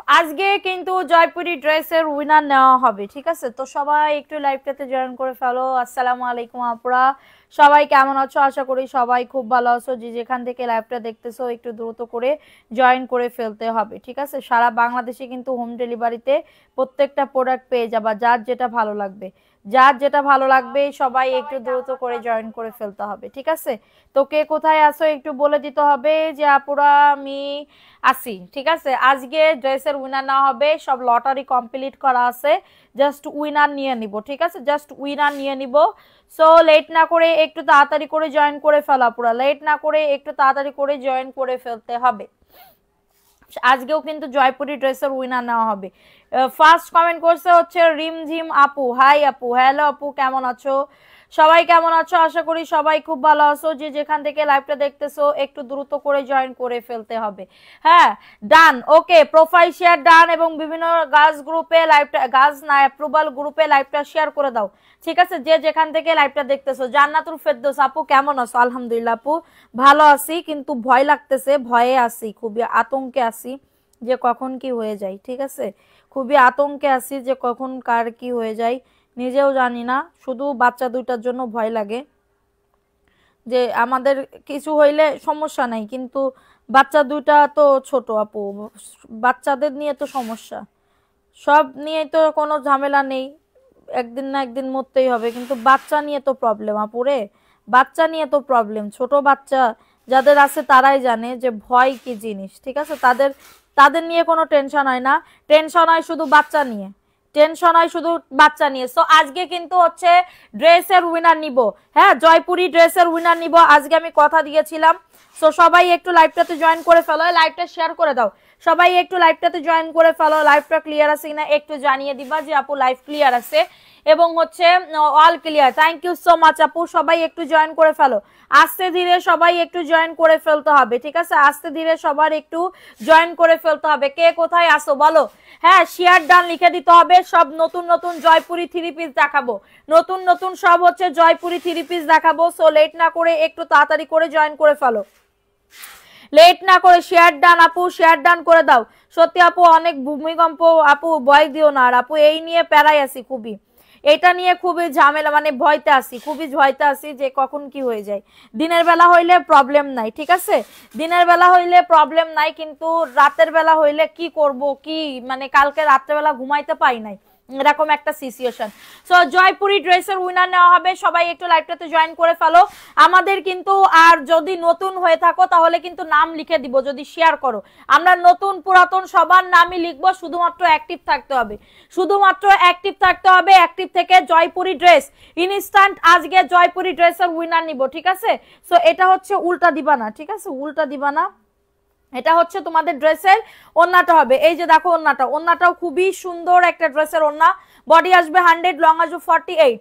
আজকে কিন্তু জয়পুরি ড্রেসের উইনার নেওয়া হবে, ঠিক আছে? তো সবাই একটু লাইভটাতে জয়েন করে ফেলো। আসসালামু আলাইকুম আপুরা, সবাই কেমন আছো? আশা করি সবাই খুব ভালো আছো। যে যেখান থেকে লাইভটা দেখতেছো একটু দ্রুত করে জয়েন করে ফেলতে হবে, ঠিক আছে? সারা বাংলাদেশে কিন্তু হোম ডেলিভারিতে প্রত্যেকটা প্রোডাক্ট পেয়ে যাবা, যার যেটা ভালো লাগবে। যার যেটা ভালো লাগবে সবাই একটু দ্রুত করে জয়েন করে ফেলতে হবে, ঠিক আছে? তো কে কোথায় আসো একটু বলে দিতে হবে যে আপুরা আমি আসি, ঠিক আছে? আজকে ড্রেসের উইনার না হবে, সব লটারি কমপ্লিট করা আছে, জাস্ট উইনার নিয়ে নিব, ঠিক আছে? জাস্ট উইনার নিয়ে নিব। সো লেট না করে একটু তাড়াতাড়ি করে জয়েন করে ফেলা, পুরা লেট না করে একটু তাড়াতাড়ি করে জয়েন করে ফেলতে হবে। আজকেও কিন্তু জয়পুরি ড্রেসের উইনার নেওয়া হবে। ফার্স্ট কমেন্ট করছে হচ্ছে রিমঝিম আপু। হাই আপু, হ্যালো আপু, কেমন আছো? সবাই কেমন আছো? আশা করি সবাই খুব ভালো আছো। যে যেখান থেকে লাইভটা দেখতেছো একটু দ্রুত করে জয়েন করে ফেলতে হবে। হ্যাঁ, ডান, ওকে, প্রোফাইল শেয়ার ডান, এবং বিভিন্ন গার্লস গ্রুপে লাইভটা, গার্লস না অ্যাপ্রুভাল গ্রুপে লাইভটা শেয়ার করে দাও, ঠিক আছে? যে যেখান থেকে লাইভটা দেখতেছো। জান্নাতুল ফেরদৌস আপু কেমন আছো? আলহামদুলিল্লাহ আপু, ভালো আছি, কিন্তু ভয় লাগতেছে, ভয়ে আছি, খুবই আতঙ্কে আছি যে কখন কি হয়ে যায়, ঠিক আছে? খুবই আতঙ্কে আছি যে কখন কার কি হয়ে যায়, নিজেও জানি না। শুধু বাচ্চা দুইটার জন্য ভয় লাগে, যে আমাদের কিছু হইলে সমস্যা নাই, কিন্তু বাচ্চা দুইটা তো ছোট আপু, বাচ্চাদের নিয়ে তো সমস্যা। সব নিয়ে তো কোনো ঝামেলা নেই, একদিন না একদিন মরতেই হবে, কিন্তু বাচ্চা নিয়ে তো প্রবলেম আপুরে, বাচ্চা নিয়ে তো প্রবলেম। ছোট বাচ্চা যাদের আছে তারাই জানে যে ভয় কি জিনিস, ঠিক আছে? তাদের তাদের নিয়ে কোনো টেনশন হয় না, টেনশন হয় শুধু বাচ্চা নিয়ে, টেনশন হয় শুধু বাচ্চা নিয়ে। সো আজকে কিন্তু হচ্ছে ড্রেসের উইনার নিব, হ্যাঁ, জয়পুরি ড্রেসের উইনার নিব আজকে, আমি কথা দিয়েছিলাম। সো সবাই একটু লাইভটাতে জয়েন করে ফেলো, লাইভটা শেয়ার করে দাও, সবাই একটু লাইভটাতে জয়েন করে ফেলো। লাইভটা ক্লিয়ার আছে কিনা একটু জানিয়ে দিবা যে আপু লাইভ ক্লিয়ার আছে, এবং হচ্ছে all clear. Thank you so much আপু, সবাই একটু জয়েন করে ফেলো। আস্তে ধীরে সবাই একটু জয়েন করে ফেলতে হবে, ঠিক আছে? আস্তে ধীরে সবার একটু জয়েন করে ফেলতে হবে। কে কোথায় আসো বলো? হ্যাঁ, শেয়ার ডান লিখে দিতে হবে। সব নতুন নতুন জয়পুরি থ্রি পিস দেখাবো, নতুন নতুন সব হচ্ছে জয়পুরি থ্রি পিস দেখাবো। সো লেট না করে একটু তাড়াতাড়ি করে জয়েন করে ফেলো, লেট না করে। শেয়ার ডান আপু, শেয়ার ডান করে দাও। সত্যি আপু অনেক ভূমিকম্প আপু, ভয় দিও না। আর আপু এই নিয়ে প্যারাই আছি খুবই, এটা নিয়ে খুবই ঝামেলা, মানে ভয়তে আছি, খুবই ভয়তে আছি যে কখন কি হয়ে যায়। দিনের বেলা হইলে প্রবলেম নাই, ঠিক আছে? দিনের বেলা হইলে প্রবলেম নাই, কিন্তু রাতের বেলা হইলে কি করব, কি মানে কালকে রাত্রেবেলা ঘুমাইতে পাই নাই, এরকম একটা সিচুয়েশন। সো জয়পুরি ড্রেসের উইনার নেওয়া হবে, সবাই একটু লাইভটাতে জয়েন করে ফেলো। আমাদের কিন্তু, আর যদি নতুন হয়ে থাকো তাহলে কিন্তু নাম লিখে দিব যদি শেয়ার করো। আমরা নতুন পুরাতন সবার নামই লিখবো, শুধুমাত্র অ্যাক্টিভ থাকতে হবে, শুধুমাত্র অ্যাক্টিভ থাকতে হবে। অ্যাক্টিভ থেকে জয়পুরি ড্রেস ইনস্ট্যান্ট আজকে জয়পুরি ড্রেসের উইনার নিব, ঠিক আছে? সো এটা হচ্ছে উল্টা দিবা না, ঠিক আছে? উল্টা দিবা না, এটা হচ্ছে তোমাদের ড্রেসের ওন্নাটা হবে। এই যে দেখো ওন্নাটা, ওন্নাটাও খুবই সুন্দর একটা ড্রেসের ওন্না। বডি আসবে 100, লং আসবে 48,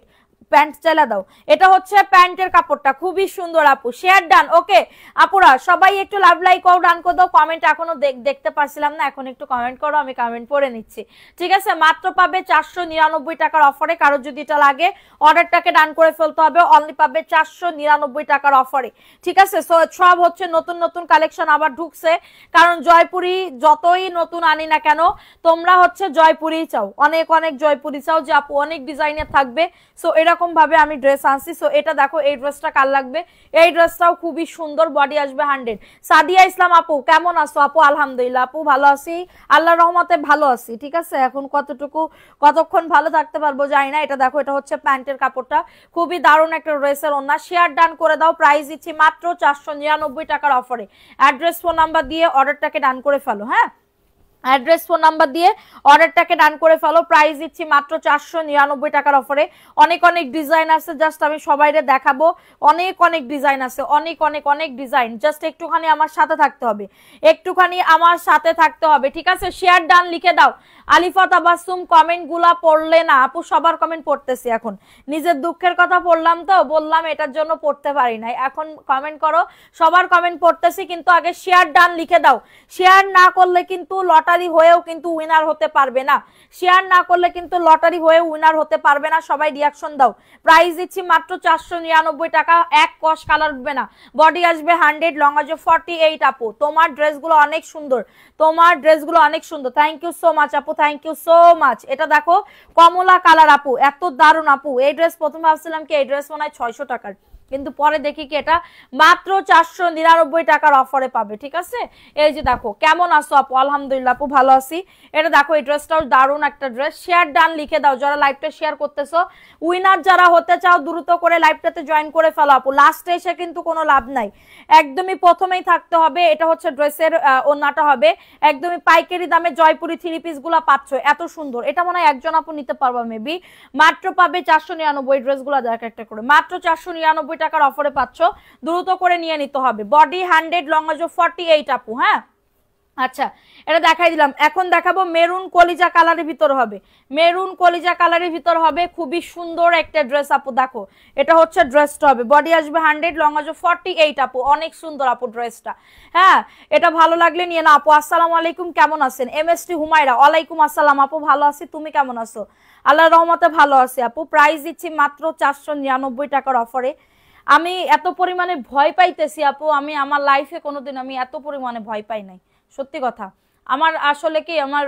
প্যান্ট চালা দাও। এটা হচ্ছে প্যান্টের কাপড়টা, খুবই সুন্দর আপু। শেয়ার ডান, ওকে আপুরা সবাই একটু লাভ লাইক করো, ডান করে দাও। কমেন্ট এখনো দেখতে পারছিলাম না, এখন একটু কমেন্ট করো, আমি কমেন্ট পড়ে নিচ্ছি, ঠিক আছে? মাত্র পাবে 499 টাকার অফারে। কারোর যদি এটা লাগে অর্ডারটাকে ডান করে ফেলতে হবে, অনলি পাবে 499 টাকার অফারে, ঠিক আছে? সব হচ্ছে নতুন নতুন কালেকশন আবার ঢুকছে, কারণ জয়পুরি যতই নতুন আনি না কেন তোমরা হচ্ছে জয়পুরি চাও, অনেক অনেক জয়পুরি চাও যে আপু অনেক ডিজাইনের থাকবে। সো এরকম ভাবে আমি ড্রেস আনছি। সো এটা দেখো, এই ড্রেসটা কার লাগবে? এই ড্রেসটাও খুবই সুন্দর, বডি আসবে 100। সাদিয়া ইসলাম আপু কেমন আছো? আপু আলহামদুলিল্লাহ আপু ভালো আছি, আল্লাহর রহমতে ভালো আছি, ঠিক আছে? এখন কতক্ষণ ভালো থাকতে পারবো জানি না। এটা দেখো, এটা হচ্ছে প্যান্টের কাপড়টা, খুবই দারুণ একটা ড্রেসের ওন্না। শেয়ার ডান করে দাও, প্রাইস দিচ্ছি মাত্র 499 টাকার অফারে। অ্যাড্রেস ফোন নাম্বার দিয়ে অর্ডারটাকে ডান করে ফেলো, হ্যাঁ, অ্যাড্রেস ফোন নাম্বার দিয়ে অর্ডারটাকে ডান করে ফেলো। প্রাইস দিচ্ছি মাত্র 499 টাকার অফারে। অনেক অনেক ডিজাইন আছে, জাস্ট আমি সবাইরে দেখাবো। অনেক অনেক ডিজাইন আছে, অনেক অনেক অনেক ডিজাইন, জাস্ট একটুখানি আমার সাথে থাকতে হবে, একটুখানি আমার সাথে থাকতে হবে, ঠিক আছে? শেয়ার ডান লিখে দাও আলিফা তাবাসসুম কমেন্ট গুলা পড়লে না আপু, সবার কমেন্ট পড়তেছি এখন, নিজের দুঃখের কথা পড়লাম তো বললাম এটার জন্য পড়তে পারি নাই, এখন কমেন্ট করো, সবার কমেন্ট পড়তেছি, কিন্তু আগে শেয়ার ডান লিখে দাও। শেয়ার না করলে কিন্তু লটারি হয়েও কিন্তু উইনার হতে পারবে না, শেয়ার না করলে কিন্তু লটারি হয়ে উইনার হতে পারবে না। সবাই রিয়াকশন দাও। প্রাইস দিচ্ছি মাত্র 499 টাকা, এক কস কালার উঠবে না, বডি আসবে 100, লং আসবে 48। আপু তোমার ড্রেসগুলো অনেক সুন্দর, তোমার ড্রেসগুলো অনেক সুন্দর, থ্যাংক ইউ সো মাচ আপু, থ্যাংক ইউ সো মাচ। এটা দেখো কমলা কালার আপু, এত দারুণ আপু। এই ড্রেস প্রথমে ভাবছিলাম কি এই ড্রেস মনে হয় 600 টাকার, কিন্তু পরে দেখি কি এটা মাত্র 499 টাকার অফারে পাবে, ঠিক আছে। এই যে দেখো কেমন আছো আপু, আলহামদুলিল্লাহ আপু ভালো আছি। এটা দেখো এই ড্রেসটাও দারুণ একটা ড্রেস, শেয়ার ডান লিখে দাও যারা লাইভটা শেয়ার করতেছো। উইনার যারা হতে চাও দ্রুত করে লাইভটাতে জয়েন করে ফেলো আপু, লাস্টে এসে কিন্তু কোনো লাভ নাই, একদমই প্রথমেই থাকতে হবে। এটা হচ্ছে ড্রেসের ওন্নাটা হবে একদমই পাইকারি দামে, জয়পুরি 3 পিস গুলা পাচ্ছ এত সুন্দর। এটা মনে হয় একজন আপু নিতে পারবা মেবি, মাত্র পাবে 499। ড্রেসগুলো দেখ একটা করে, মাত্র 499 টাকার অফারে পাচ্ছ, দ্রুত করে নিয়ে নিতে হবে। বডি 100, লং আসবে 48 আপু। হ্যাঁ আচ্ছা, এটা দেখাই দিলাম। এখন দেখাবো মেরুন কলিজা কালারের ভিতর হবে, মেরুন কলিজা কালারের ভিতর হবে, খুবই সুন্দর একটা ড্রেস আপু। দেখো এটা হচ্ছে ড্রেসটা হবে, বডি আসবে 100, লং আসবে 48 আপু, অনেক সুন্দর আপু ড্রেসটা। হ্যাঁ এটা ভালো লাগলে নিয়ে না আপু। আসসালামু আলাইকুম, কেমন আছেন? এমএসটি হুমায়রা, ওয়ালাইকুম আসসালাম আপু, ভালো আছি, তুমি কেমন আছো? আল্লাহর রহমতে ভালো আছি আপু। প্রাইস দিচ্ছি মাত্র 499 টাকার অফারে। আমি এত পরিমাণে ভয় পাইতেছি আপু, আমি আমার লাইফে কোনোদিন আমি এত পরিমাণে ভয় পাই নাই, সত্যি কথা। আমার আসলে কি আমার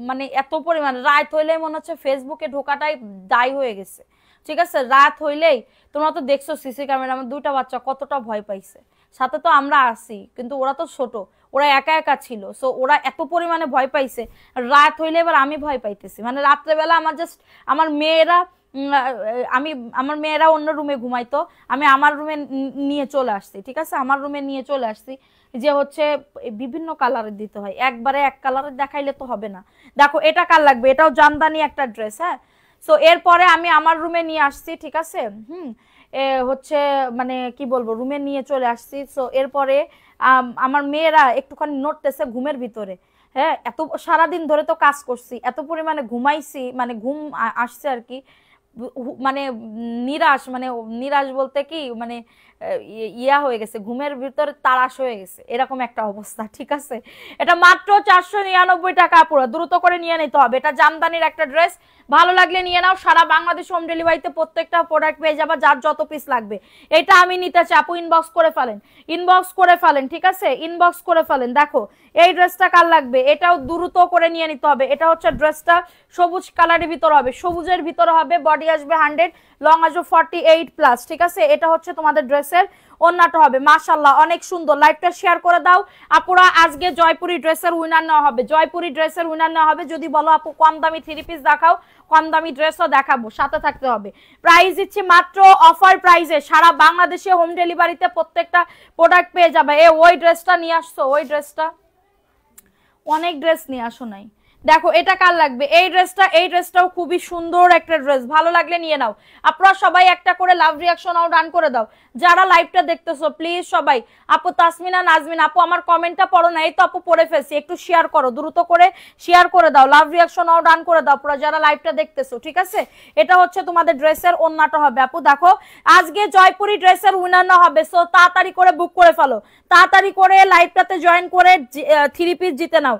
মানে এত পরিমাণ রাত হইলেই মনে হচ্ছে ফেসবুকে ঢোকাটাই দায় হয়ে গেছে, ঠিক আছে। রাত হইলেই তোমরা তো দেখছো সিসি ক্যামেরা, আমার 2টা বাচ্চা কতটা ভয় পাইছে, সাথে তো আমরা আসি, কিন্তু ওরা তো ছোট, ওরা একা একা ছিল, সো ওরা এত পরিমাণে ভয় পাইছে। রাত হইলে এবার আমি ভয় পাইতেছি, মানে রাত্রেবেলা আমার জাস্ট আমার মেয়েরা আমি আমার মেয়েরা অন্য রুমে ঘুমাইতো, আমি আমার রুমে নিয়ে চলে আসছি, ঠিক আছে, আমার রুমে নিয়ে চলে আসছি, যে হচ্ছে বিভিন্ন কালারের দিতে হয়, একবারে এক কালারের দেখাইলে তো হবে না। দেখো এটা কার লাগবে, এটাও জামদানি একটা ড্রেস। হ্যাঁ সো এরপরে আমি আমার রুমে নিয়ে আসছি, ঠিক আছে। হচ্ছে মানে কি বলবো, রুমে নিয়ে চলে আসছি। সো এরপরে আমার মেয়েরা একটুখানি নড়তেছে ঘুমের ভিতরে। হ্যাঁ এত সারাদিন ধরে তো কাজ করছি, এত পরিমাণে ঘুমাইছি, মানে ঘুম আসছে আর কি, মানে নিরাশ, মানে নিরাশ বলতে কি মানে ইয়া হয়ে গেছে, ঘুমের ভিতরে তাড়াশ হয়ে গেছে, এরকম একটা অবস্থা, ঠিক আছে। এটা মাত্র 499 টাকা, পুরো দ্রুত করে নিয়ে নিতে হবে। এটা জামদানির একটা ড্রেস, ভালো লাগলে নিয়ে নাও। সারা বাংলাদেশ হোম ডেলিভারিতে প্রত্যেকটা প্রোডাক্ট পেয়ে যাবা, যার যত পিস লাগবে। এটা আমি নিতে চাই আপু, ইনবক্স করে ফেলেন, ইনবক্স করে ফেলেন, ঠিক আছে, ইনবক্স করে ফেলেন। দেখো এই ড্রেসটা কার লাগবে, এটাও দ্রুত করে নিয়ে নিতে হবে। এটা হচ্ছে ড্রেসটা সবুজ কালারের ভিতর হবে, সবুজের ভিতর হবে, বডি আসবে 100, লং আসবে 48 প্লাস, ঠিক আছে। এটা হচ্ছে তোমাদের ড্রেসের ওন্নাটা হবে, মাশাআল্লাহ অনেক সুন্দর। লাইভটা শেয়ার করে দাও আপুরা, আজকে জয়পুরি ড্রেসের উইনার নেওয়া হবে, জয়পুরি ড্রেসের উইনার নেওয়া হবে। যদি বলো আপু কম দামি 3 পিস দেখাও, কম দামি ড্রেসও দেখাবো, সাথে থাকতে হবে। প্রাইস দিচ্ছি মাত্র অফার প্রাইসে, সারা বাংলাদেশে হোম ডেলিভারিতে প্রত্যেকটা প্রোডাক্ট পেয়ে যাবে। ওই ড্রেসটা নিয়ে আসছো, ওই ড্রেসটা, অনেক ড্রেস নিয়ে আসো নাই। দেখো এটা কার লাগবে, এই ড্রেসটা, এই ড্রেসটাও খুবই সুন্দর একটা ড্রেস, ভালো লাগলে নিয়ে নাও। আপনারা সবাই একটা করে লাভ রিয়াকশন আও ডান করে দাও, যারা লাইভটা দেখতেছো প্লিজ সবাই। আপু তাসমিনা নাজমিন আপু আমার কমেন্টটা পড়ো না, এই তো আপু পড়ে ফেলছি, একটু শেয়ার করো, দ্রুত করে শেয়ার করে দাও, লাভ রিয়াকশন আও ডান করে দাও পুরো যারা লাইভটা দেখতেছো, ঠিক আছে। এটা হচ্ছে তোমাদের ড্রেসের ওন্নাটা হবে আপু। দেখো আজকে জয়পুরি ড্রেসের উইনার না হবে, সো তাড়াতাড়ি করে বুক করে ফেলো, তাড়াতাড়ি করে লাইভটাতে জয়েন করে 3 পিস জিতে নাও,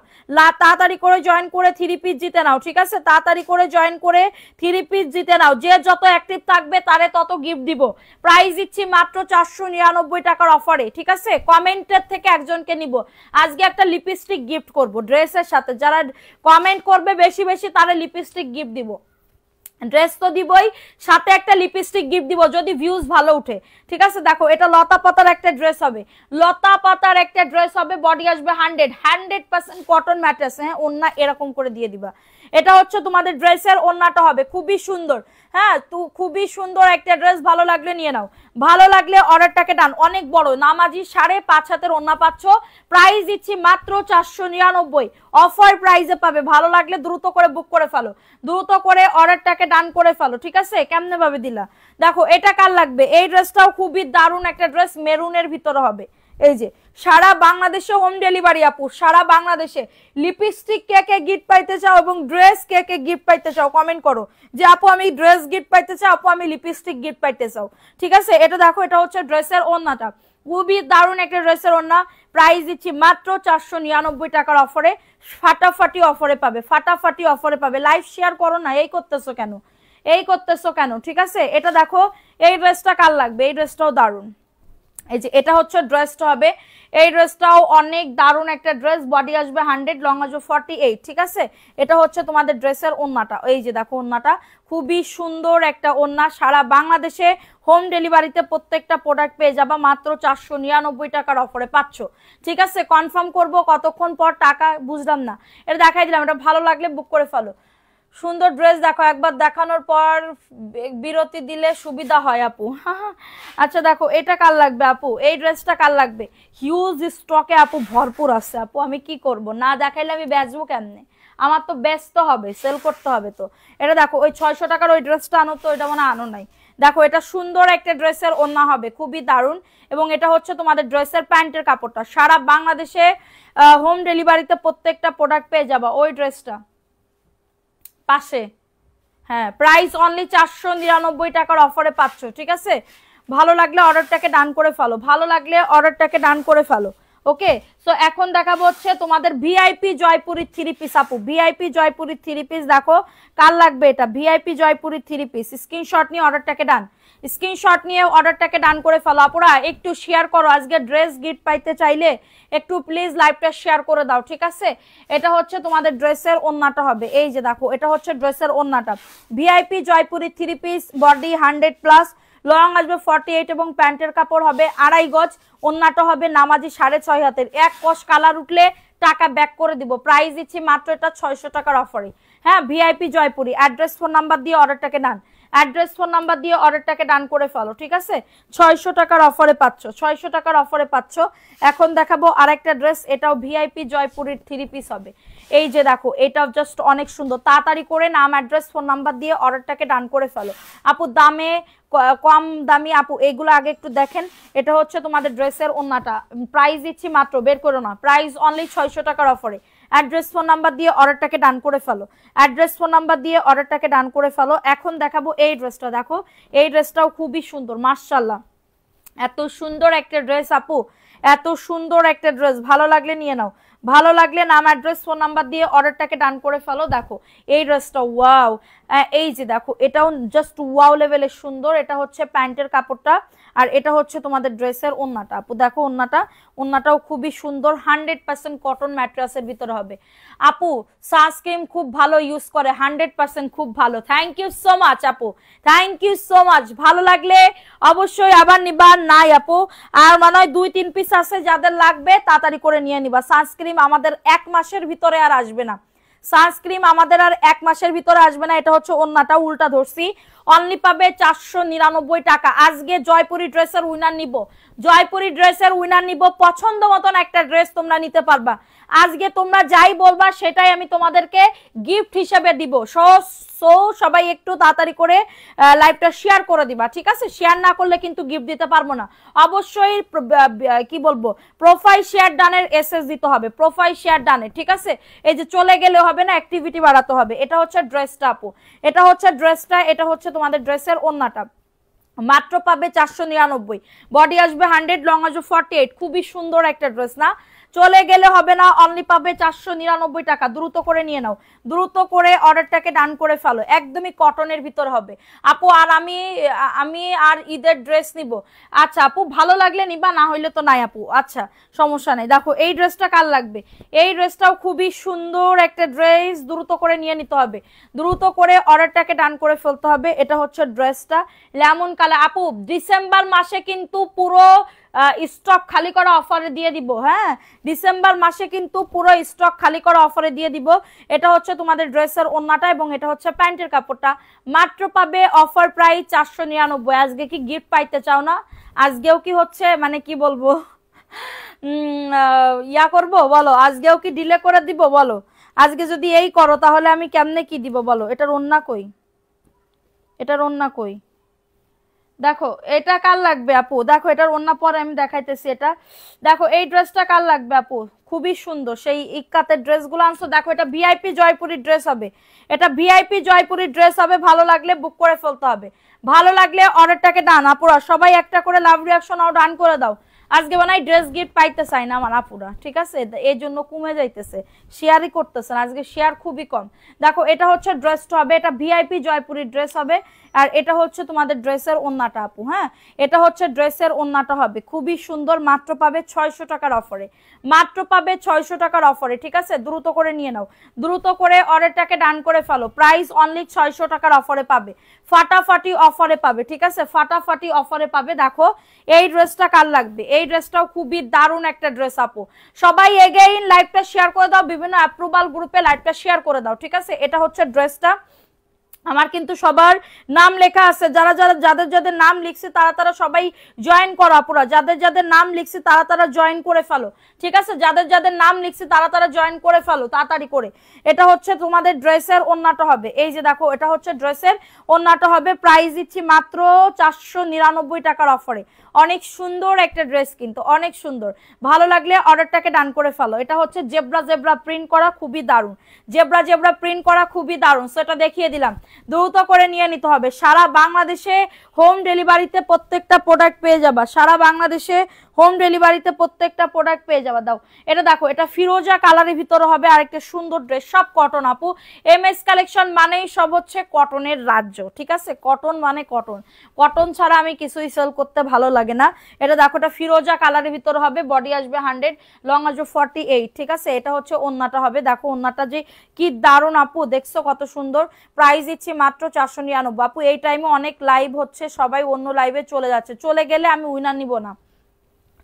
তাড়াতাড়ি করে জয়েন করে 3 পিস জিতে নাও, ঠিক আছে, তাড়াতাড়ি করে জয়েন করে 3 পিস জিতে নাও। যে যত অ্যাক্টিভ থাকবে তারে তত গিফট দিব। প্রাইস দিচ্ছি মাত্র 499 টাকার অফারে, ঠিক আছে। কমেন্টের থেকে একজনকে নিব, আজকে একটা লিপস্টিক গিফট করব ড্রেসের সাথে, যারা কমেন্ট করবে বেশি বেশি তারে লিপস্টিক গিফট দিব। ড্রেস তো দিবই, সাথে একটা লিপস্টিক গিফট দিব যদি ভিউজ ভালো উঠে, ঠিক আছে। দেখো এটা লতা পাতার একটা ড্রেস হবে, লতা পাতার একটা ড্রেস হবে, বডি আসবে 100% কটন ম্যাট্রেস। হ্যাঁ ওন্না এরকম করে দিয়ে দিবা। এটা হচ্ছে তোমাদের ড্রেসের ওন্নাটা হবে, খুবই সুন্দর। হ্যাঁ তো খুবই সুন্দর একটা ড্রেস, ভালো লাগলে নিয়ে নাও, ভালো লাগলে অর্ডারটাকে ডান। অনেক বড় নামাজি 5.5 হাতের ওন্না পাচ্ছ, প্রাইস দিচ্ছি মাত্র 499, অফার প্রাইসে পাবে। ভালো লাগলে দ্রুত করে বুক করে ফেলো, দ্রুত করে অর্ডারটাকে ডান করে ফেলো, ঠিক আছে। কেমনে ভাবে দিলা, দেখো এটা কার লাগবে, এই ড্রেসটাও খুবই দারুণ একটা ড্রেস, মেরুনের ভিতরে হবে, এই যে সারা বাংলাদেশে হোম ডেলিভারি আপু, সারা বাংলাদেশে। লিপস্টিক কে কে গিফট পাইতে চাও এবং ড্রেস কে কে গিফট পাইতে চাও কমেন্ট করো যে আপু আমি ড্রেস গিফট পাইতে চাও, আপু আমি লিপস্টিক গিফট পাইতে চাও, ঠিক আছে। এটা দেখো, এটা হচ্ছে ড্রেসের ওড়নাটা, খুবই দারুণ একটা ড্রেসের ওড়না। প্রাইস দিচ্ছি মাত্র 499 টাকার অফারে, ফাটাফাটি অফারে পাবে, ফাটাফাটি অফারে পাবে। লাইভ শেয়ার করো না, এই করতেছো কেন, এই করতেছো কেন, ঠিক আছে। এটা দেখো, এই ড্রেসটা কার লাগবে, এই ড্রেসটাও দারুণ। এই যে এটা হচ্ছে ড্রেসটা হবে, এই ড্রেসটাও অনেক দারুণ একটা ড্রেস, বডি আসবে 100, লং আসবে 48, ঠিক আছে। এটা হচ্ছে তোমাদের ড্রেসের ওড়নাটা, এই যে দেখো ওড়নাটা খুবই সুন্দর একটা ওড়না। সারা বাংলাদেশে হোম ডেলিভারিতে প্রত্যেকটা প্রোডাক্ট পেয়ে যাবা মাত্র 499 টাকার অফারে পাচ্ছ, ঠিক আছে। কনফার্ম করব কতক্ষণ পর টাকা বুঝলাম না, এটা দেখাই দিলাম, এটা ভালো লাগলে বুক করে ফেলো। সুন্দর ড্রেস দেখো, একবার দেখানোর পর বিরতি দিলে সুবিধা হয় আপু। আচ্ছা দেখো, এটা কার লাগবে আপু, এই ড্রেসটা কার লাগবে, হিউজ স্টকে আপু ভরপুর আছে আপু, আমি কি করব, না দেখাইলে আমি বেচবো কেমনে, আমার তো ব্যস্ত হবে, সেল করতে হবে তো। এটা দেখো, ওই 600 টাকার ওই ড্রেসটা আনো তো, এটা মনে আনো নাই। দেখো এটা সুন্দর একটা ড্রেসের ওড়না হবে, খুবই দারুণ। এবং এটা হচ্ছে তোমাদের ড্রেসের প্যান্টের কাপড়টা, সারা বাংলাদেশে হোম ডেলিভারিতে প্রত্যেকটা প্রোডাক্ট পেয়ে যাবা। ওই ড্রেসটা পাশে, হ্যাঁ, প্রাইস অনলি 499 টাকার অফারে পাচ্ছ, ঠিক আছে। ভালো লাগলে অর্ডারটাকে ডান করে ফেলো, ভালো লাগলে অর্ডারটাকে ডান করে ফেলো। ওকে, সো এখন দেখাবো হচ্ছে তোমাদের ভিআইপি জয়পুরি 3 পিস আপু, ভিআইপি জয়পুরি 3 পিস। দেখো কার লাগবে এটা, ভিআইপি জয়পুরি 3 পিস। স্ক্রিনশট নিয়ে অর্ডারটাকে ডান, স্ক্রিনশট নিয়ে অর্ডারটাকে ডান করে ফেলো। আপুরা একটু শেয়ার করো, আজকে ড্রেস গিফট পাইতে চাইলে একটু প্লিজ লাইভটা শেয়ার করে দাও, ঠিক আছে। এটা হচ্ছে তোমাদের ড্রেসের ওড়নাটা হবে, এই যে দেখো এটা হচ্ছে ড্রেসের ওড়নাটা, VIP Jaipuri 3 piece, body 100+, long আসবে 48 এবং প্যান্টের কাপড় হবে 2.5 গজ, ওড়নাটা হবে নামাজি 6.5 হাতের। এক কষ কালার উঠলে টাকা ব্যাক করে দিব। প্রাইস দিচ্ছি মাত্র এটা 600 টাকার অফারে। হ্যাঁ, VIP Jaipuri. Address phone number দিয়ে অর্ডারটাকে ডান, অ্যাড্রেস ফোন নাম্বার দিয়ে অর্ডারটাকে ডান করে ফেলো, ঠিক আছে। 600 টাকার অফারে পাচ্ছ, 600 টাকার অফারে পাচ্ছ। এখন দেখাবো আরেকটা ড্রেস, এটাও ভিআইপি জয়পুরির 3 পিস হবে। এই যে দেখো, এটাও জাস্ট অনেক সুন্দর। তাড়াতাড়ি করে নাম, অ্যাড্রেস, ফোন নাম্বার দিয়ে অর্ডারটাকে ডান করে ফেলো। আপু দামে কম দামি আপু, এইগুলো আগে একটু দেখেন। এটা হচ্ছে তোমাদের ড্রেসের ওড়নাটা, প্রাইস দিচ্ছি মাত্র, বের করো না, প্রাইস অনলি 600 টাকার অফারে। অ্যাড্রেস ফোন নাম্বার দিয়ে অর্ডারটাকে ডান করে ফেলো, অ্যাড্রেস ফোন নাম্বার দিয়ে অর্ডারটাকে ডান করে ফেলো। এখন দেখাবো এই ড্রেসটা, দেখো এই ড্রেসটাও খুবই সুন্দর, মাশাআল্লাহ, এত সুন্দর একটা ড্রেস আপু, এত সুন্দর একটা ড্রেস। ভালো লাগলে নিয়ে নাও, ভালো লাগলে নাম, অ্যাড্রেস, ফোন নাম্বার দিয়ে অর্ডারটাকে ডান করে ফেলো। দেখো এই ড্রেসটা ওয়াও, এই যে দেখো এটাও জাস্ট ওয়াও লেভেলের সুন্দর। এটা হচ্ছে প্যান্টের কাপড়টা, আর এটা হচ্ছে তোমাদের ড্রেসের ওড়নাটা আপু। দেখো ওড়নাটাও খুবই সুন্দর, 100% কটন ম্যাট্রেসের ভিতরে হবে। আপু সানস্ক্রিন খুব ভালো ইউজ করে, 100% খুব ভালো। থ্যাংক ইউ সো মাচ আপু, থ্যাংক ইউ সো মাচ। ভালো লাগলে অবশ্যই আবার নিবা। নাই আপু, আর মনে হয় 2-3 পিস আছে, যাদের লাগবে তাড়াতাড়ি করে নিয়ে নিবা। সানস্ক্রিন আমাদের 1 মাসের ভিতরে আর আসবে না, সানস্ক্রিন আমাদের আর 1 মাসের ভিতরে আসবে না। এটা হচ্ছে ওড়নাটা, উল্টা ধরছি, অনলি পাবে 499 টাকা। আজকে জয়পুরি ড্রেসের উইনার নিব, জয়পুরি ড্রেসের উইনার নিব। পছন্দ মতন একটা ড্রেস তোমরা নিতে পারবা। আজকে তোমরা যাই বলবা সেটাই আমি তোমাদেরকে গিফট হিসেবে দিব। সো সবাই একটু তাড়াতাড়ি করে লাইভটা শেয়ার করে দিবা, ঠিক আছে। শেয়ার না করলে কিন্তু গিফট দিতে পারবো না। অবশ্যই কি বলবো, প্রোফাইল শেয়ার ডানের এসএস দিতে হবে, প্রোফাইল শেয়ার ডানে, ঠিক আছে। এই যে চলে গেলে হবে না, অ্যাক্টিভিটি বাড়াতে হবে। এটা হচ্ছে ড্রেসটা আপু, এটা হচ্ছে ড্রেসটা, এটা হচ্ছে তোমাদের ড্রেসের ওড়নাটা। মাত্র পাবে 499, বডি আসবে 100, লং আসবে 48। খুবই সুন্দর একটা ড্রেস না, চলে গেলে হবে না, অনলি পাবে 499 টাকা। দ্রুত করে নিয়ে নাও, দ্রুত করে অর্ডারটাকে ডান করে ফেলো। একদমই কটনের ভিতর হবে আপু। আর আমি আর ঈদের ড্রেস নিব। আচ্ছা আপু, ভালো লাগলে নিবা, না হইলে তো নাই আপু, আচ্ছা সমস্যা নেই। দেখো এই ড্রেসটা কার লাগবে, এই ড্রেসটাও খুবই সুন্দর একটা ড্রেস, দ্রুত করে নিয়ে নিতে হবে, দ্রুত করে অর্ডারটাকে ডান করে ফেলতে হবে। এটা হচ্ছে ড্রেসটা, লেমন কালার আপু। ডিসেম্বর মাসে কিন্তু পুরো স্টক খালি করা অফারে দিয়ে দিব। হ্যাঁ, ডিসেম্বর মাসে কিন্তু পুরো স্টক খালি করা অফারে দিয়ে দিব। এটা হচ্ছে তোমাদের ড্রেসের ওড়নাটা এবং এটা হচ্ছে প্যান্টের কাপড়টা। মাত্র পাবে অফার প্রাইস 499। আজকে কি গিফট পাইতে চাও না? আজকেও কি হচ্ছে মানে কি বলবো, ইয়া করব বলো, আজকেও কি ডিলে করে দিব বলো? আজকে যদি এই করো তাহলে আমি কেমনে কি দিব বলো? এটার ওড়না কই, এটার ওড়না কই? দেখো এটা কার লাগবে আপু, দেখো এটার ওন্না পরে আমি দেখাইতেছি। এটা দেখো এই ড্রেসটা কার লাগবে আপু, খুবই সুন্দর সেই ইক্কাতের ড্রেসগুলো আনছো। দেখো এটা ভিআইপি জয়পুরি ড্রেস হবে, এটা ভিআইপি জয়পুরি ড্রেস হবে। ভালো লাগলে বুক করে ফেলতে হবে, ভালো লাগলে অর্ডারটাকে ডান। আপুরা সবাই একটা করে লাভ রিয়াকশন আর ডান করে দাও। আজকে বানাই ড্রেস গিফট পাইতে চাই না আমার আপুরা, ঠিক আছে, এই জন্য কমে যাইতেছে, শেয়ারই করতেছে না আজকে, শেয়ার খুবই কম। দেখো এটা হচ্ছে ড্রেসটা হবে, এটা ভিআইপি জয়পুরি ড্রেস হবে। আর এটা হচ্ছে তোমাদের ড্রেসের ওন্নাটা আপু, হ্যাঁ এটা হচ্ছে ড্রেসের ওন্নাটা হবে, খুবই সুন্দর। মাত্র পাবে 600 টাকার অফারে, মাত্র পাবে 600 টাকার অফারে, ঠিক আছে, দ্রুত করে নিয়ে নাও, দ্রুত করে অর্ডারটাকে ডান করে ফেলো। প্রাইস অনলি 600 টাকার অফারে পাবে, ফাটাফাটি অফারে পাবে, ঠিক আছে, ফাটাফাটি অফারে পাবে। দেখো এই ড্রেসটা কার লাগবে, এই ড্রেসটাও খুবই দারুণ একটা ড্রেস আপু। সবাই এগেইন লাইভটা শেয়ার করে দাও, বিভিন্ন অ্যাপ্রুভাল গ্রুপে লাইভটা শেয়ার করে দাও, ঠিক আছে। এটা হচ্ছে ড্রেসটা, আমার কিন্তু সবার নাম লেখা আছে, যারা যারা যাদের যাদের নাম লিখছে তারা তারা সবাই জয়েন করো আপুরা, যাদের যাদের নাম লিখছে তারা তারা জয়েন করে ফেলো, ঠিক আছে, যাদের যাদের নাম লিখছে তারা তারা জয়েন করে ফেলো তাড়াতাড়ি করে। এটা হচ্ছে তোমাদের ড্রেসের ওন্নাটা হবে, এই যে দেখো এটা হচ্ছে ড্রেসের ওন্নাটা হবে। প্রাইস দিচ্ছি মাত্র 499 টাকার অফারে। অনেক সুন্দর একটা ড্রেস, কিন্তু অনেক সুন্দর, ভালো লাগলে অর্ডারটাকে ডান করে ফেলো। এটা হচ্ছে জেব্রা জেব্রা প্রিন্ট করা, খুবই দারুণ, জেব্রা জেব্রা প্রিন্ট করা, খুবই দারুণ। সেটা দেখিয়ে দিলাম, দ্রুত করে নিয়ে নিতে হবে। সারা বাংলাদেশে হোম ডেলিভারিতে প্রত্যেকটা প্রোডাক্ট পেয়ে যাবা, সারা বাংলাদেশে হোম ডেলিভারিতে প্রত্যেকটা প্রোডাক্ট পেয়ে যাবা। দাও এটা দেখো, এটা ফিরোজা কালারের ভিতরে হবে, আর একটা সুন্দর ড্রেস, সব কটন আপু। এমএস কালেকশন মানেই সব হচ্ছে কটনের রাজ্য, ঠিক আছে, কটন মানে কটন, কটন ছাড়া আমি কিছুই সেল করতে ভালো লাগে না। এটা দেখো এটা ফিরোজা কালারের ভিতরে হবে, বডি আসবে 100, লং আসবে 48, ঠিক আছে। এটা হচ্ছে ওন্নাটা হবে, দেখো ওন্নাটা যে কি দারুণ আপু, দেখছো কত সুন্দর। প্রাইস দিচ্ছি মাত্র 499 আপু। এই টাইমে অনেক লাইভ হচ্ছে, সবাই অন্য লাইভে চলে যাচ্ছে, চলে গেলে আমি উইনার নিব না,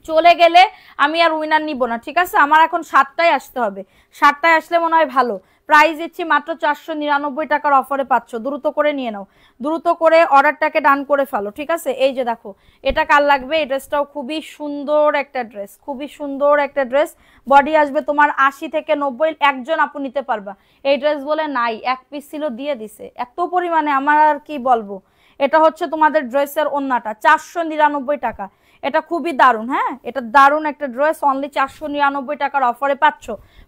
চলে গেলে আমি আর উইনার নিব না, ঠিক আছে। আমার এখন 7টায় আসতে হবে, 7টায় আসলে মনে হয় ভালো। প্রাইস দিচ্ছি মাত্র 499 টাকার অফারে পাচ্ছ, দ্রুত করে নিয়ে নাও, দ্রুত করে অর্ডারটাকে ডান করে ফেলো, ঠিক আছে। এই যে দেখো এটা কার লাগবে, এই ড্রেসটাও খুবই সুন্দর একটা ড্রেস, খুবই সুন্দর একটা ড্রেস। বডি আসবে তোমার 80 থেকে 90, একজন আপু নিতে পারবা। এই ড্রেস বলে নাই, এক পিস ছিল দিয়ে দিছে, এত পরিমাণে আমার আর কি বলবো। এটা হচ্ছে তোমাদের ড্রেসের ওন্নাটা, 499 টাকা। এটা খুবই দারুণ, হ্যাঁ এটা দারুণ একটা ড্রেস, অনলি 499 টাকার অফারে পাচ্ছ।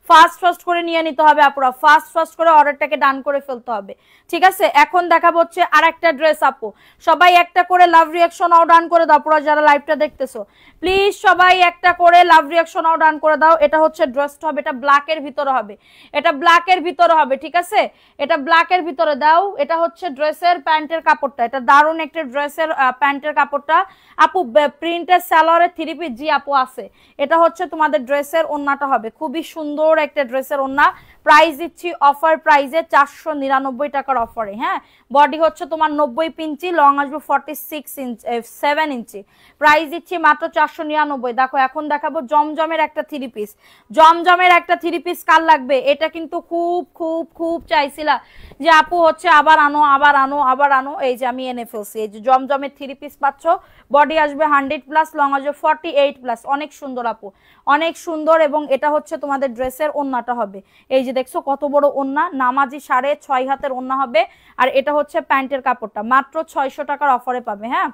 ফাস্ট ফাস্ট করে নিয়ে নিতে হবে আপুরা, ফাস্ট ফাস্ট করে অর্ডারটাকে ডান করে ফেলতে হবে, ঠিক আছে। এখন দেখাবো হচ্ছে আর একটা ড্রেস আপু, সবাই একটা করে লাভ রিয়াকশন আও ডান করে দাও আপুরা, যারা লাইভটা দেখতেছো প্লিজ সবাই একটা করে লাভ রিয়াকশন আও ডান করে দাও। এটা হচ্ছে ড্রেসটা হবে, এটা ব্ল্যাকের ভিতরে হবে, এটা ব্ল্যাকের ভিতরে হবে, ঠিক আছে, এটা ব্ল্যাকের ভিতরে দাও। এটা হচ্ছে ড্রেসের প্যান্টের কাপড়টা, এটা দারুণ একটা ড্রেসের প্যান্টের কাপড়টা আপু। প্রিন্টের সালোয়ারের 3 পিস জি আপু আছে। এটা হচ্ছে তোমাদের ড্রেসের ওন্নাটা হবে, খুবই সুন্দর একটা ড্রেসের ওন্না। প্রাইস দিচ্ছি অফার প্রাইসে 499 টাকার অফারে, হ্যাঁ। বডি হচ্ছে তোমার 90 ইঞ্চি, লং আসবে 46 ইঞ্চি 7 ইঞ্চি। প্রাইস দিচ্ছি মাত্র 499। দেখো এখন দেখাবো জমজমের একটা 3 পিস, জমজমের একটা 3 পিস কার লাগবে। এটা কিন্তু খুব খুব খুব চাইছিলা যে আপু হচ্ছে আবার আনো আবার আনো আবার আনো, এই যে আমি এনে ফেলছি। এই যে জমজমের 3 পিস পাচ্ছ, বডি আসবে 100+, লং আসবে 48+, অনেক সুন্দর আপু, অনেক সুন্দর। এবং এটা হচ্ছে তোমাদের ড্রেসের ওন্নাটা হবে, এই যে দেখছো কত বড় ওন্না, নামাজি 6.5 হাতের ওন্না হবে। আর এটা হচ্ছে প্যান্টের কাপড়টা, মাত্র 600 টাকার অফারে পাবে, হ্যাঁ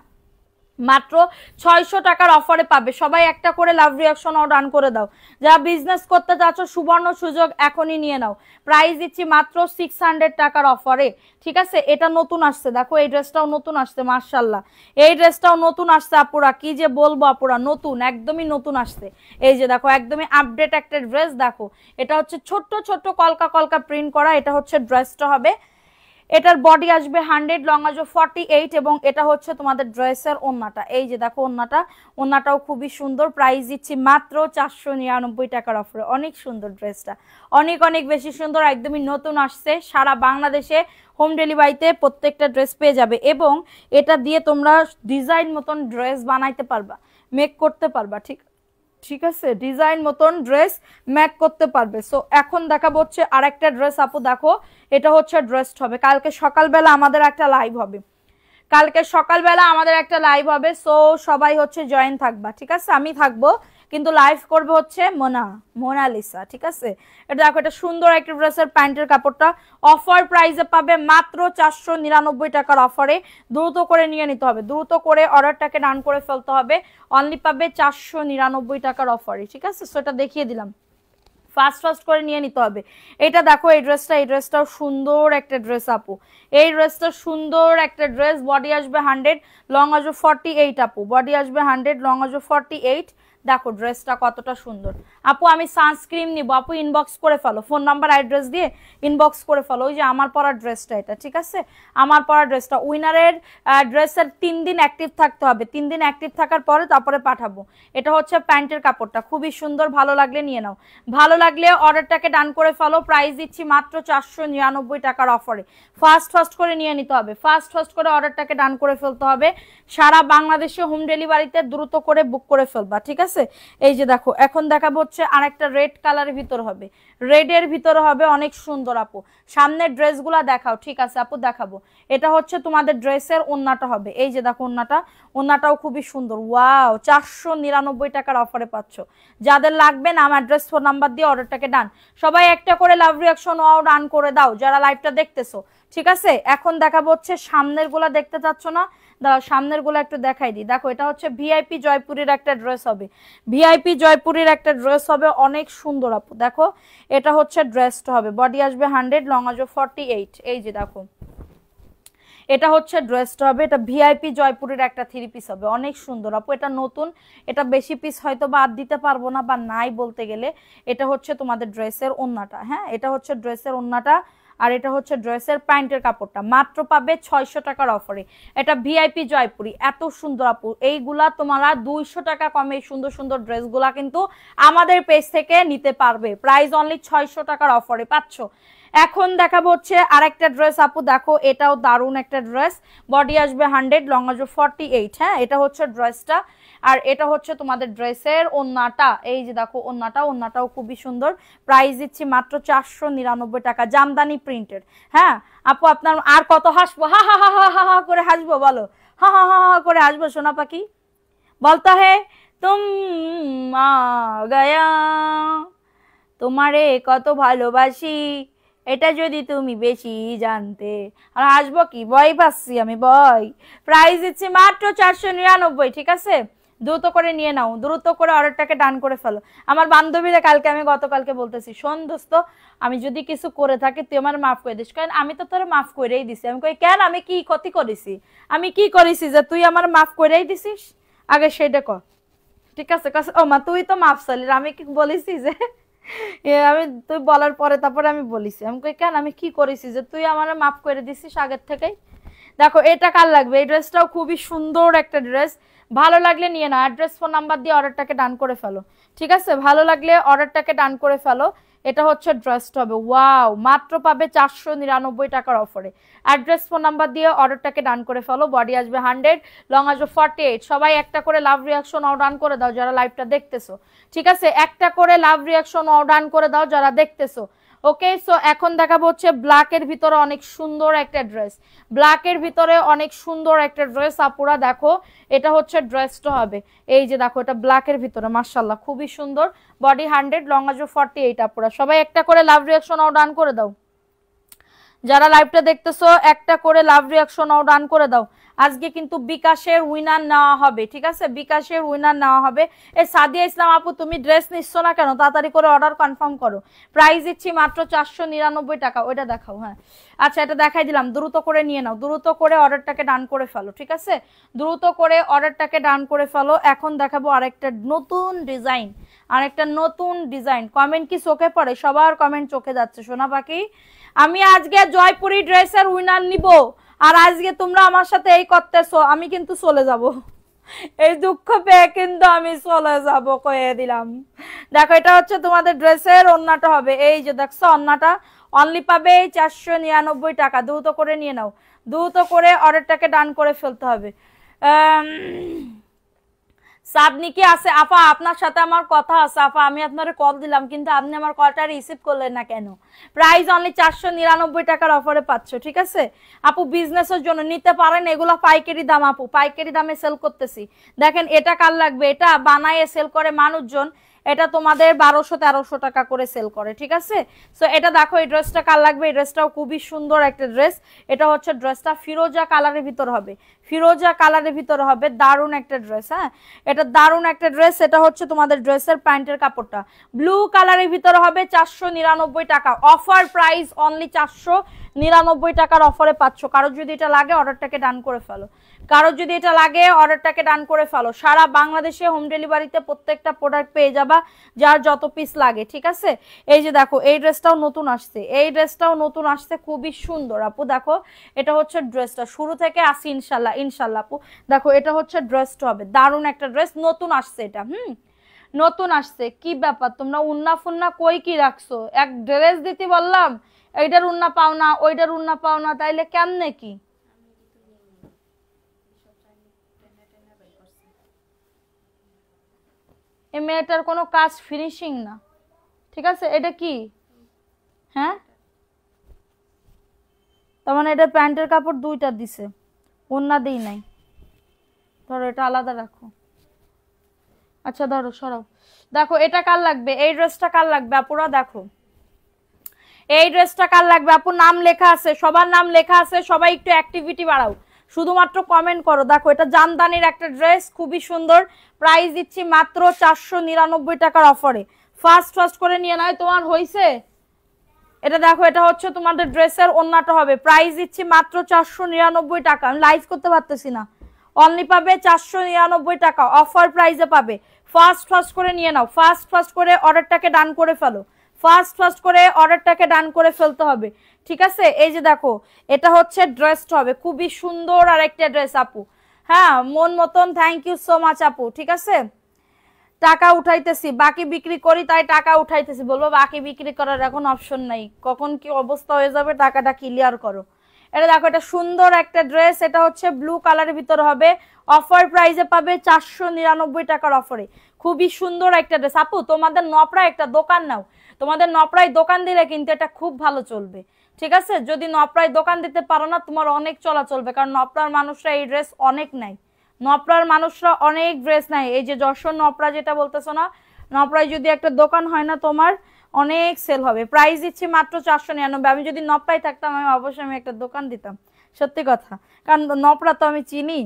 মাত্র 600 টাকার অফারে পাবে। সবাই একটা করে লাভ রিয়াকশন ও ডান করে দাও, যারা বিজনেস করতে চাচ্ছ সুবর্ণ সুযোগ এখনই নিয়ে নাও। প্রাইস দিচ্ছি মাত্র 600 টাকার অফারে, ঠিক আছে। এটা নতুন আসছে, দেখো এই ড্রেসটাও নতুন আসছে, মাশাআল্লাহ এই ড্রেসটাও নতুন আসছে আপুরা, কি যে বলবো আপুরা, নতুন একদমই নতুন আসছে। এই যে দেখো একদমই আপডেট একটা ড্রেস, দেখো এটা হচ্ছে ছোট্ট ছোট্ট কলকা কলকা প্রিন্ট করা। এটা হচ্ছে ড্রেসটা হবে, এটার বডি আসবে 100, লং আসবে 48, এবং এটা হচ্ছে তোমাদের ড্রেসের ওন্নাটা। এই যে দেখো ওন্নাটা, ওন্নাটাও খুবই সুন্দর। প্রাইস দিচ্ছি মাত্র 499 টাকার অফারে, অনেক সুন্দর ড্রেসটা, অনেক অনেক বেশি সুন্দর, একদমই নতুন আসছে। সারা বাংলাদেশে হোম ডেলিভারিতে প্রত্যেকটা ড্রেস পেয়ে যাবে, এবং এটা দিয়ে তোমরা ডিজাইন মতন ড্রেস বানাইতে পারবা, মেক করতে পারবা, ঠিক ঠিক আছে, ডিজাইন মতন ড্রেস ম্যাক করতে পারবে। সো এখন দেখাবো হচ্ছে আরেকটা ড্রেস আপু, দেখো এটা হচ্ছে ড্রেস হবে, কালকে সকালবেলা আমাদের একটা লাইভ হবে, কালকে সকালবেলা আমাদের একটা লাইভ হবে। সো সবাই হচ্ছে জয়েন থাকবা, ঠিক আছে, আমি থাকবো। কিন্তু লাইভ করবে হচ্ছে মোনালিসা, ঠিক আছে। এটা দেখো, এটা সুন্দর একটা ড্রেসের প্যান্টের কাপড়টা অফার প্রাইসে পাবে মাত্র 499 টাকার অফারে। দ্রুত করে নিয়ে নিতে হবে, দ্রুত করে অর্ডারটাকে ডান করে ফেলতে হবে। অনলি পাবে 499 টাকার অফারে, ঠিক আছে। সো এটা দেখিয়ে দিলাম, ফাস্ট ফাস্ট করে নিয়ে নিতে হবে। এটা দেখো, এই ড্রেসটাও সুন্দর একটা ড্রেস আপু, এই ড্রেসটা সুন্দর একটা ড্রেস। বডি আসবে 100, লং আসবে 48 আপু, বডি আসবে 100, লং আসবে 48। দেখো ড্রেসটা কতটা সুন্দর আপু। আমি সানস্ক্রিন নিব আপু, ইনবক্স করে ফেলো, ফোন নাম্বার অ্যাড্রেস দিয়ে ইনবক্স করে ফেলো। ওই যে আমার পরা ড্রেসটা এটা, ঠিক আছে, আমার পরা ড্রেসটা। উইনারের ড্রেসের 3 দিন অ্যাক্টিভ থাকতে হবে, 3 দিন অ্যাক্টিভ থাকার পরে তারপরে পাঠাবো। এটা হচ্ছে প্যান্টের কাপড়টা, খুবই সুন্দর, ভালো লাগলে নিয়ে নাও, ভালো লাগলে অর্ডারটাকে ডান করে ফেলো। প্রাইস দিচ্ছি মাত্র 499 টাকার অফারে। ফাস্ট ফাস্ট করে নিয়ে নিতে হবে, ফাস্ট ফাস্ট করে অর্ডারটাকে ডান করে ফেলতে হবে। সারা বাংলাদেশে হোম ডেলিভারিতে দ্রুত করে বুক করে ফেলবা, ঠিক আছে। এই যে দেখো, এখন দেখাবো হচ্ছে আরেকটা রেড কালারের ভিতর হবে, রেডের ভিতরে হবে, অনেক সুন্দর আপু। সামনের ড্রেসগুলা দেখাও, ঠিক আছে আপু দেখাবো। এটা হচ্ছে তোমাদের ড্রেসের ওন্নাটা হবে, এই যে দেখো ওন্নাটা, ওন্নাটাও খুবই সুন্দর। ওয়াও, 499 টাকার অফারে পাচ্ছ। যাদের লাগবে নাম অ্যাড্রেস ফোন নাম্বার দিয়ে অর্ডারটাকে ডান। সবাই একটা করে লাভ রিয়াকশন ওয়াও ডান করে দাও যারা লাইভটা দেখতেছো, ঠিক আছে। এখন দেখাবো হচ্ছে সামনের গুলা, দেখতে চাচ্ছ না, দাও সামনের গুলো একটু দেখাই দিই। দেখো, এটা হচ্ছে ভিআইপি জয়পুরের একটা ড্রেস হবে, ভিআইপি জয়পুরের একটা ড্রেস হবে, অনেক সুন্দর আপু। দেখো, এটা হচ্ছে ড্রেসটা হবে, বডি আসবে 100, লং আসবে 48। এই যে দেখো, এটা হচ্ছে ড্রেসটা হবে, এটা ভিআইপি জয়পুরের একটা 3 পিস হবে, অনেক সুন্দর আপু। এটা নতুন, এটা বেশি পিস হয়তো বা দিতে পারবো না বা নাই বলতে গেলে। এটা হচ্ছে তোমাদের ড্রেসের ওন্নাটা, হ্যাঁ, এটা হচ্ছে ড্রেসের ওন্নাটা। আর এটা হচ্ছে ড্রেসের প্যান্টের কাপড়টা, মাত্র পাবে 600 টাকার অফারে। এটা ভিআইপি জয়পুরি, এত সুন্দর আপু। এইগুলা তোমরা 200 টাকা কমে সুন্দর সুন্দর ড্রেসগুলা কিন্তু আমাদের পেজ থেকে নিতে পারবে, প্রাইস অনলি 600 টাকার অফারে পাচ্ছ। এখন দেখাবো হচ্ছে আরেকটা ড্রেস আপু, দেখো এটাও দারুণ একটা ড্রেস, বডি আসবে 100, লং আসবে 48। হ্যাঁ, এটা হচ্ছে ড্রেসটা। আর এটা হচ্ছে তোমাদের ড্রেসের ওন্নাটা, এই যে দেখো ওন্নাটাও খুবই সুন্দর। প্রাইস দিচ্ছি মাত্র 499 টাকা, জামদানি প্রিন্টেড। হ্যাঁ আপু, আপনার আর কত হাসবো, হা হা হা হা হা হা করে হাসবো, বলো, হা হা হা হা করে হাসবো সোনা পাখি। বলতা হে তুম আ গয়া, তোমারে কত ভালোবাসি, এটা যদি তুমি বেশি জানতে। আর আসবো কি, ভয় পাচ্ছি আমি, ভয়। প্রাইস দিচ্ছি মাত্র 499, ঠিক আছে। দ্রুত করে নিয়ে নাও, দ্রুত করে অর্ডারটাকে ডান করে ফেলো। আমার বান্ধবীরা কালকে, আমি গতকালকে বলতেছি, শোন দোস্ত, আমি যদি কিছু করে থাকি তুই আমার মাফ করে দিস। কারণ আমি তো তোর মাফ করেই দিছি। আমি কই, কেন, আমি কি ক্ষতি করেছি, আমি কি করেছি যে তুই আমার মাফ করেই দিছিস, আগে সেটা কর, ঠিক আছে। ও মা, তুই তো মাফ চালিস, আমি কি বলেছি যে আমি, তুই বলার পরে তারপরে আমি বলিছি। আমি কই, কেন, আমি কি করেছি যে তুই আমার মাফ করে দিছিস আগের থেকেই। দেখো, এটা কার লাগবে, এই ড্রেসটাও খুবই সুন্দর একটা ড্রেস। ভালো লাগলে নিয়ে নাও, অ্যাড্রেস ফোন নাম্বার দিয়ে অর্ডারটাকে ডান করে ফেলো, ঠিক আছে। ভালো লাগলে অর্ডারটাকে ডান করে ফেলো। এটা হচ্ছে ড্রেসটা হবে, ওয়াও, মাত্র পাবে 499 টাকার অফারে। অ্যাড্রেস ফোন নাম্বার দিয়ে অর্ডারটাকে ডান করে ফেলো। বডি আসবে 100, লং আসবে 48। সবাই একটা করে লাভ রিয়াকশন ডান করে দাও যারা লাইভটা দেখতেছো, ঠিক আছে। একটা করে লাভ রিয়াকশন ডান করে দাও যারা দেখতেছো। ওকে, সো এখন দেখাবো হচ্ছে ব্ল্যাকের ভিতরে অনেক সুন্দর একটা ড্রেস, ব্ল্যাকের ভিতরে অনেক সুন্দর একটা ড্রেস আপুরা। দেখো, এটা হচ্ছে ড্রেসটা হবে, এই যে দেখো, এটা ব্ল্যাকের ভিতরে, মাশাআল্লাহ খুবই সুন্দর। বডি 100, লং আসবে 48 আপুরা। সবাই একটা করে লাভ রিয়াকশন ডান করে দাও যারা লাইভটা দেখতেছো, একটা করে লাভ রিয়াকশন ডান করে দাও। আজকে কিন্তু বিকাশের উইনার নেওয়া হবে, ঠিক আছে, বিকাশের উইনার নেওয়া হবে। এই সাদিয়া ইসলাম আপু, তুমি ড্রেস নিচ্ছ না কেন, তাড়াতাড়ি করে অর্ডার কনফার্ম করো। প্রাইস দিচ্ছি মাত্র 499 টাকা। ওইটা দেখাও, হ্যাঁ আচ্ছা, এটা দেখাই দিলাম, দ্রুত করে নিয়ে নাও, দ্রুত করে অর্ডারটাকে ডান করে ফেলো, ঠিক আছে। দ্রুত করে অর্ডারটাকে ডান করে ফেলো। এখন দেখাবো আরেকটা নতুন ডিজাইন, আরেকটা নতুন ডিজাইন। কমেন্ট কি চোখে পড়ে, সবার কমেন্ট চোখে যাচ্ছে সোনা পাখি। আমি আজকে জয়পুরি ড্রেসের উইনার নিব, আর আজকে তোমরা আমার সাথে এই করতেছো, আমি কিন্তু চলে যাব, এই দুঃখ পেয়ে কিন্তু আমি চলে যাব, কয়ে দিলাম। দেখো, এটা হচ্ছে তোমাদের ড্রেসের ওন্নাটা হবে, এই যে দেখছো ওন্নাটা, অনলি পাবে 499 টাকা। দ্রুত করে নিয়ে নাও, দ্রুত করে অর্ডারটাকে ডান করে ফেলতে হবে। সাবনি কি আছে আপা? আপনার সাথে আমার কথা আছে আপা, আমি আপনারে কল দিলাম কিন্তু আপনি আমার কলটা রিসিভ করলেন না কেন? প্রাইস অনলি 499 টাকার অফারে পাচ্ছ, ঠিক আছে আপু? বিজনেসের জন্য নিতে পারেন, এগুলো পাইকারি দাম আপু, পাইকারি দামে সেল করতেছি। দেখেন এটা কার লাগবে, এটা বানায়ে সেল করে মানুষজন, এটা তোমাদের 1200-1300 টাকা করে সেল করে, ঠিক আছে? সো এটা দেখো, এই ড্রেসটা কার লাগবে? এই ড্রেসটাও খুবই সুন্দর একটা ড্রেস। এটা হচ্ছে ড্রেসটা ফিরোজা কালারের ভিতর হবে, ফিরোজা কালারের ভিতর হবে, দারুণ একটা ড্রেস। হ্যাঁ, এটা দারুণ একটা ড্রেস। এটা হচ্ছে তোমাদের ড্রেসের প্যান্টের কাপড়টা ব্লু কালারের ভিতর হবে, 499 টাকা অফার প্রাইস, অনলি 499 টাকার অফারে পাচ্ছ। কারো যদি এটা লাগে অর্ডারটাকে ডান করে ফেলো, কারো যদি এটা লাগে অর্ডারটাকে ডান করে ফেলো। সারা বাংলাদেশে হোম ডেলিভারিতে প্রত্যেকটা প্রোডাক্ট পেয়ে যাবা, যার যত পিস লাগে, ঠিক আছে? এই যে দেখো, এই ড্রেসটাও নতুন আসছে, এই ড্রেসটাও নতুন আসছে, খুবই সুন্দর আপু। দেখো এটা হচ্ছে ড্রেসটা, শুরু থেকে আসি ইনশাল্লাহ ইনশাল্লাহ আপু। দেখো এটা হচ্ছে ড্রেসটা হবে, দারুণ একটা ড্রেস, নতুন আসছে এটা। নতুন আসছে। কি ব্যাপার তোমরা উন্না ফুন্না কই কি রাখছো? এক ড্রেস দিতে বললাম, এইটার উন্না পাও না, ওইটার উন্না পাও না, তাইলে কেমনে কি? এই মেয়েটার কোনো কাজ ফিনিশিং না, ঠিক আছে? এটা কি? হ্যাঁ, তার মানে এটা প্যান্টের কাপড় দুইটা দিছে, ওন্না দিই নাই। ধরো এটা আলাদা রাখো, আচ্ছা ধরো সরাও। দেখো এটা কার লাগবে? এই ড্রেসটা কার লাগবে আপুরা? দেখো এই ড্রেসটা কার লাগবে আপু? নাম লেখা আছে, সবার নাম লেখা আছে, সবাই একটু অ্যাক্টিভিটি বাড়াও, শুধুমাত্র কমেন্ট করো। দেখো এটা জামদানির একটা ড্রেস, খুবই সুন্দর, প্রাইস দিচ্ছি মাত্র 499 টাকার অফারে। ফার্স্ট ফার্স্ট করে নিয়ে নয়, তোমার হইছে এটা। দেখো এটা হচ্ছে তোমাদের ড্রেসের ওন্নাটা হবে, প্রাইস দিচ্ছি মাত্র 499 টাকা। আমি লাইভ করতে পারতেছি না, অনলি পাবে 499 টাকা, অফার প্রাইসে পাবে। ফার্স্ট ফার্স্ট করে নিয়ে নাও, ফার্স্ট ফার্স্ট করে অর্ডারটাকে ডান করে ফেলো, ফার্স্ট ফার্স্ট করে অর্ডারটাকে ডান করে ফেলতে হবে, ঠিক আছে? এই যে দেখো এটা হচ্ছে ড্রেসটা হবে, খুবই সুন্দর আর একটা ড্রেস আপু। হ্যাঁ, মন মতন, থ্যাংক ইউ সো মাচ আপু, ঠিক আছে? টাকা উঠাইতেছি, বাকি বিক্রি করি তাই টাকা উঠাইতেছি, বলবো বাকি বিক্রি করার এখন অপশন নাই, কখন কি অবস্থা হয়ে যাবে, টাকাটা ক্লিয়ার করো। এটা দেখো, এটা সুন্দর একটা ড্রেস, এটা হচ্ছে ব্লু কালারের ভিতর হবে, অফার প্রাইসে পাবে 499 টাকার অফারে। খুবই সুন্দর একটা ড্রেস আপু। তোমাদের নপড়ায় একটা দোকান নাও, তোমাদের নপড়ায় দোকান দিলে কিন্তু এটা খুব ভালো চলবে, ঠিক আছে? যদি নপড়ায় দোকান দিতে পারো না, তোমার অনেক চলা চলবে, কারণ নপড়ার মানুষরা এই ড্রেস অনেক নেয়, নপড়ার মানুষরা অনেক ড্রেস নেয়। এই যে যশোর নপড়া যেটা বলতেছো না, নপড়ায় যদি একটা দোকান হয় না, তোমার অনেক সেল হবে। প্রাইস দিচ্ছি মাত্র 499। আমি যদি নপড়ায় থাকতাম, আমি অবশ্যই আমি একটা দোকান দিতাম, সত্যি কথা, কারণ নপড়া তো আমি চিনি।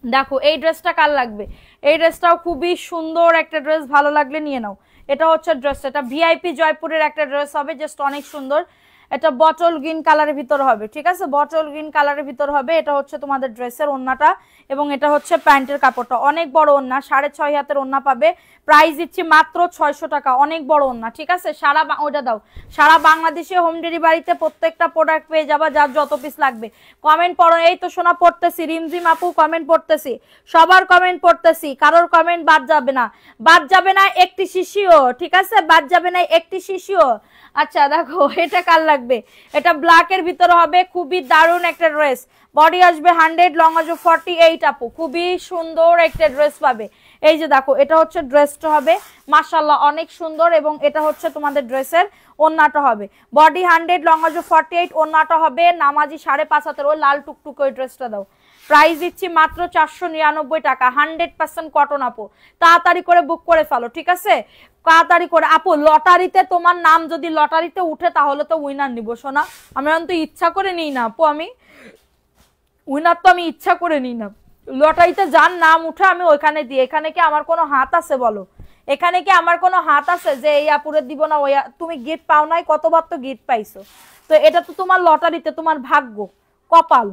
দেখো এই ড্রেসটা কার লাগবে? এই ড্রেসটাও খুবই সুন্দর একটা ড্রেস, ভালো লাগলে নিয়ে নাও। এটা হচ্ছে ড্রেস, এটা ভিআইপি জয়পুরের একটা ড্রেস হবে, জাস্ট অনেক সুন্দর। এটা বটল গ্রিন কালারের ভিতর হবে, ঠিক আছে? বটল গ্রিন কালারের ভিতর হবে। এটা হচ্ছে তোমাদের ড্রেসের ওন্নাটা, এবং এটা হচ্ছে প্যান্টের কাপড়টা, অনেক বড় ওন্না, 6.5 হাতের ওন্না পাবে। প্রাইস দিচ্ছি মাত্র 600 টাকা, অনেক বড় ওন্না, ঠিক আছে? ওটা দাও, সারা বাংলাদেশে হোম ডেলিভারিতে প্রত্যেকটা প্রোডাক্ট পেয়ে যাবা, যার যত পিস লাগবে। কমেন্ট পড়ো, এই তো শোনা পড়তেছি, রিমঝিম আপু কমেন্ট পড়তেছি, সবার কমেন্ট পড়তেছি, কারোর কমেন্ট বাদ যাবে না, বাদ যাবে না একটি শিশিও, ঠিক আছে? বাদ যাবে না একটি শিশিও। আচ্ছা দেখো এটা কার লাগবে? এটা ব্ল্যাকের ভিতরে হবে, খুবই দারুণ একটা ড্রেস, বডি আসবে 100, লং আসবে 48 আপু, খুবই সুন্দর একটা ড্রেস পাবে। এই যে দেখো এটা হচ্ছে ড্রেসটা হবে, মাশাআল্লাহ অনেক সুন্দর, এবং এটা হচ্ছে তোমাদের ড্রেসের ওন্নাটা হবে, বডি 100, লং আসবে 48, ওন্নাটা হবে নামাজি 5.5 হাতের, ওই লাল টুকটুক ওই ড্রেসটা দাও। প্রাইস দিচ্ছি মাত্র 499 টাকা, 100% কটন আপু, তাড়াতাড়ি করে বুক করে ফেলো, ঠিক আছে? তাড়াতাড়ি করে আপু। লটারিতে তোমার নাম যদি লটারিতে উঠে তাহলে তো উইনার নিব সোনা, আমি অন্তত ইচ্ছা করে নিই না আপু, আমি উইনার তো আমি ইচ্ছা করে নিই না, লটারিতে যার নাম উঠে আমি ওইখানে দিই। এখানে কি আমার কোনো হাত আছে বলো? এখানে কি আমার কোনো হাত আছে যে এই আপুরে দিব না? ওই তুমি গিফট পাও নাই, কতবার তো গিফট পাইছো, তো এটা তো তোমার লটারিতে, তোমার ভাগ্য, কপাল,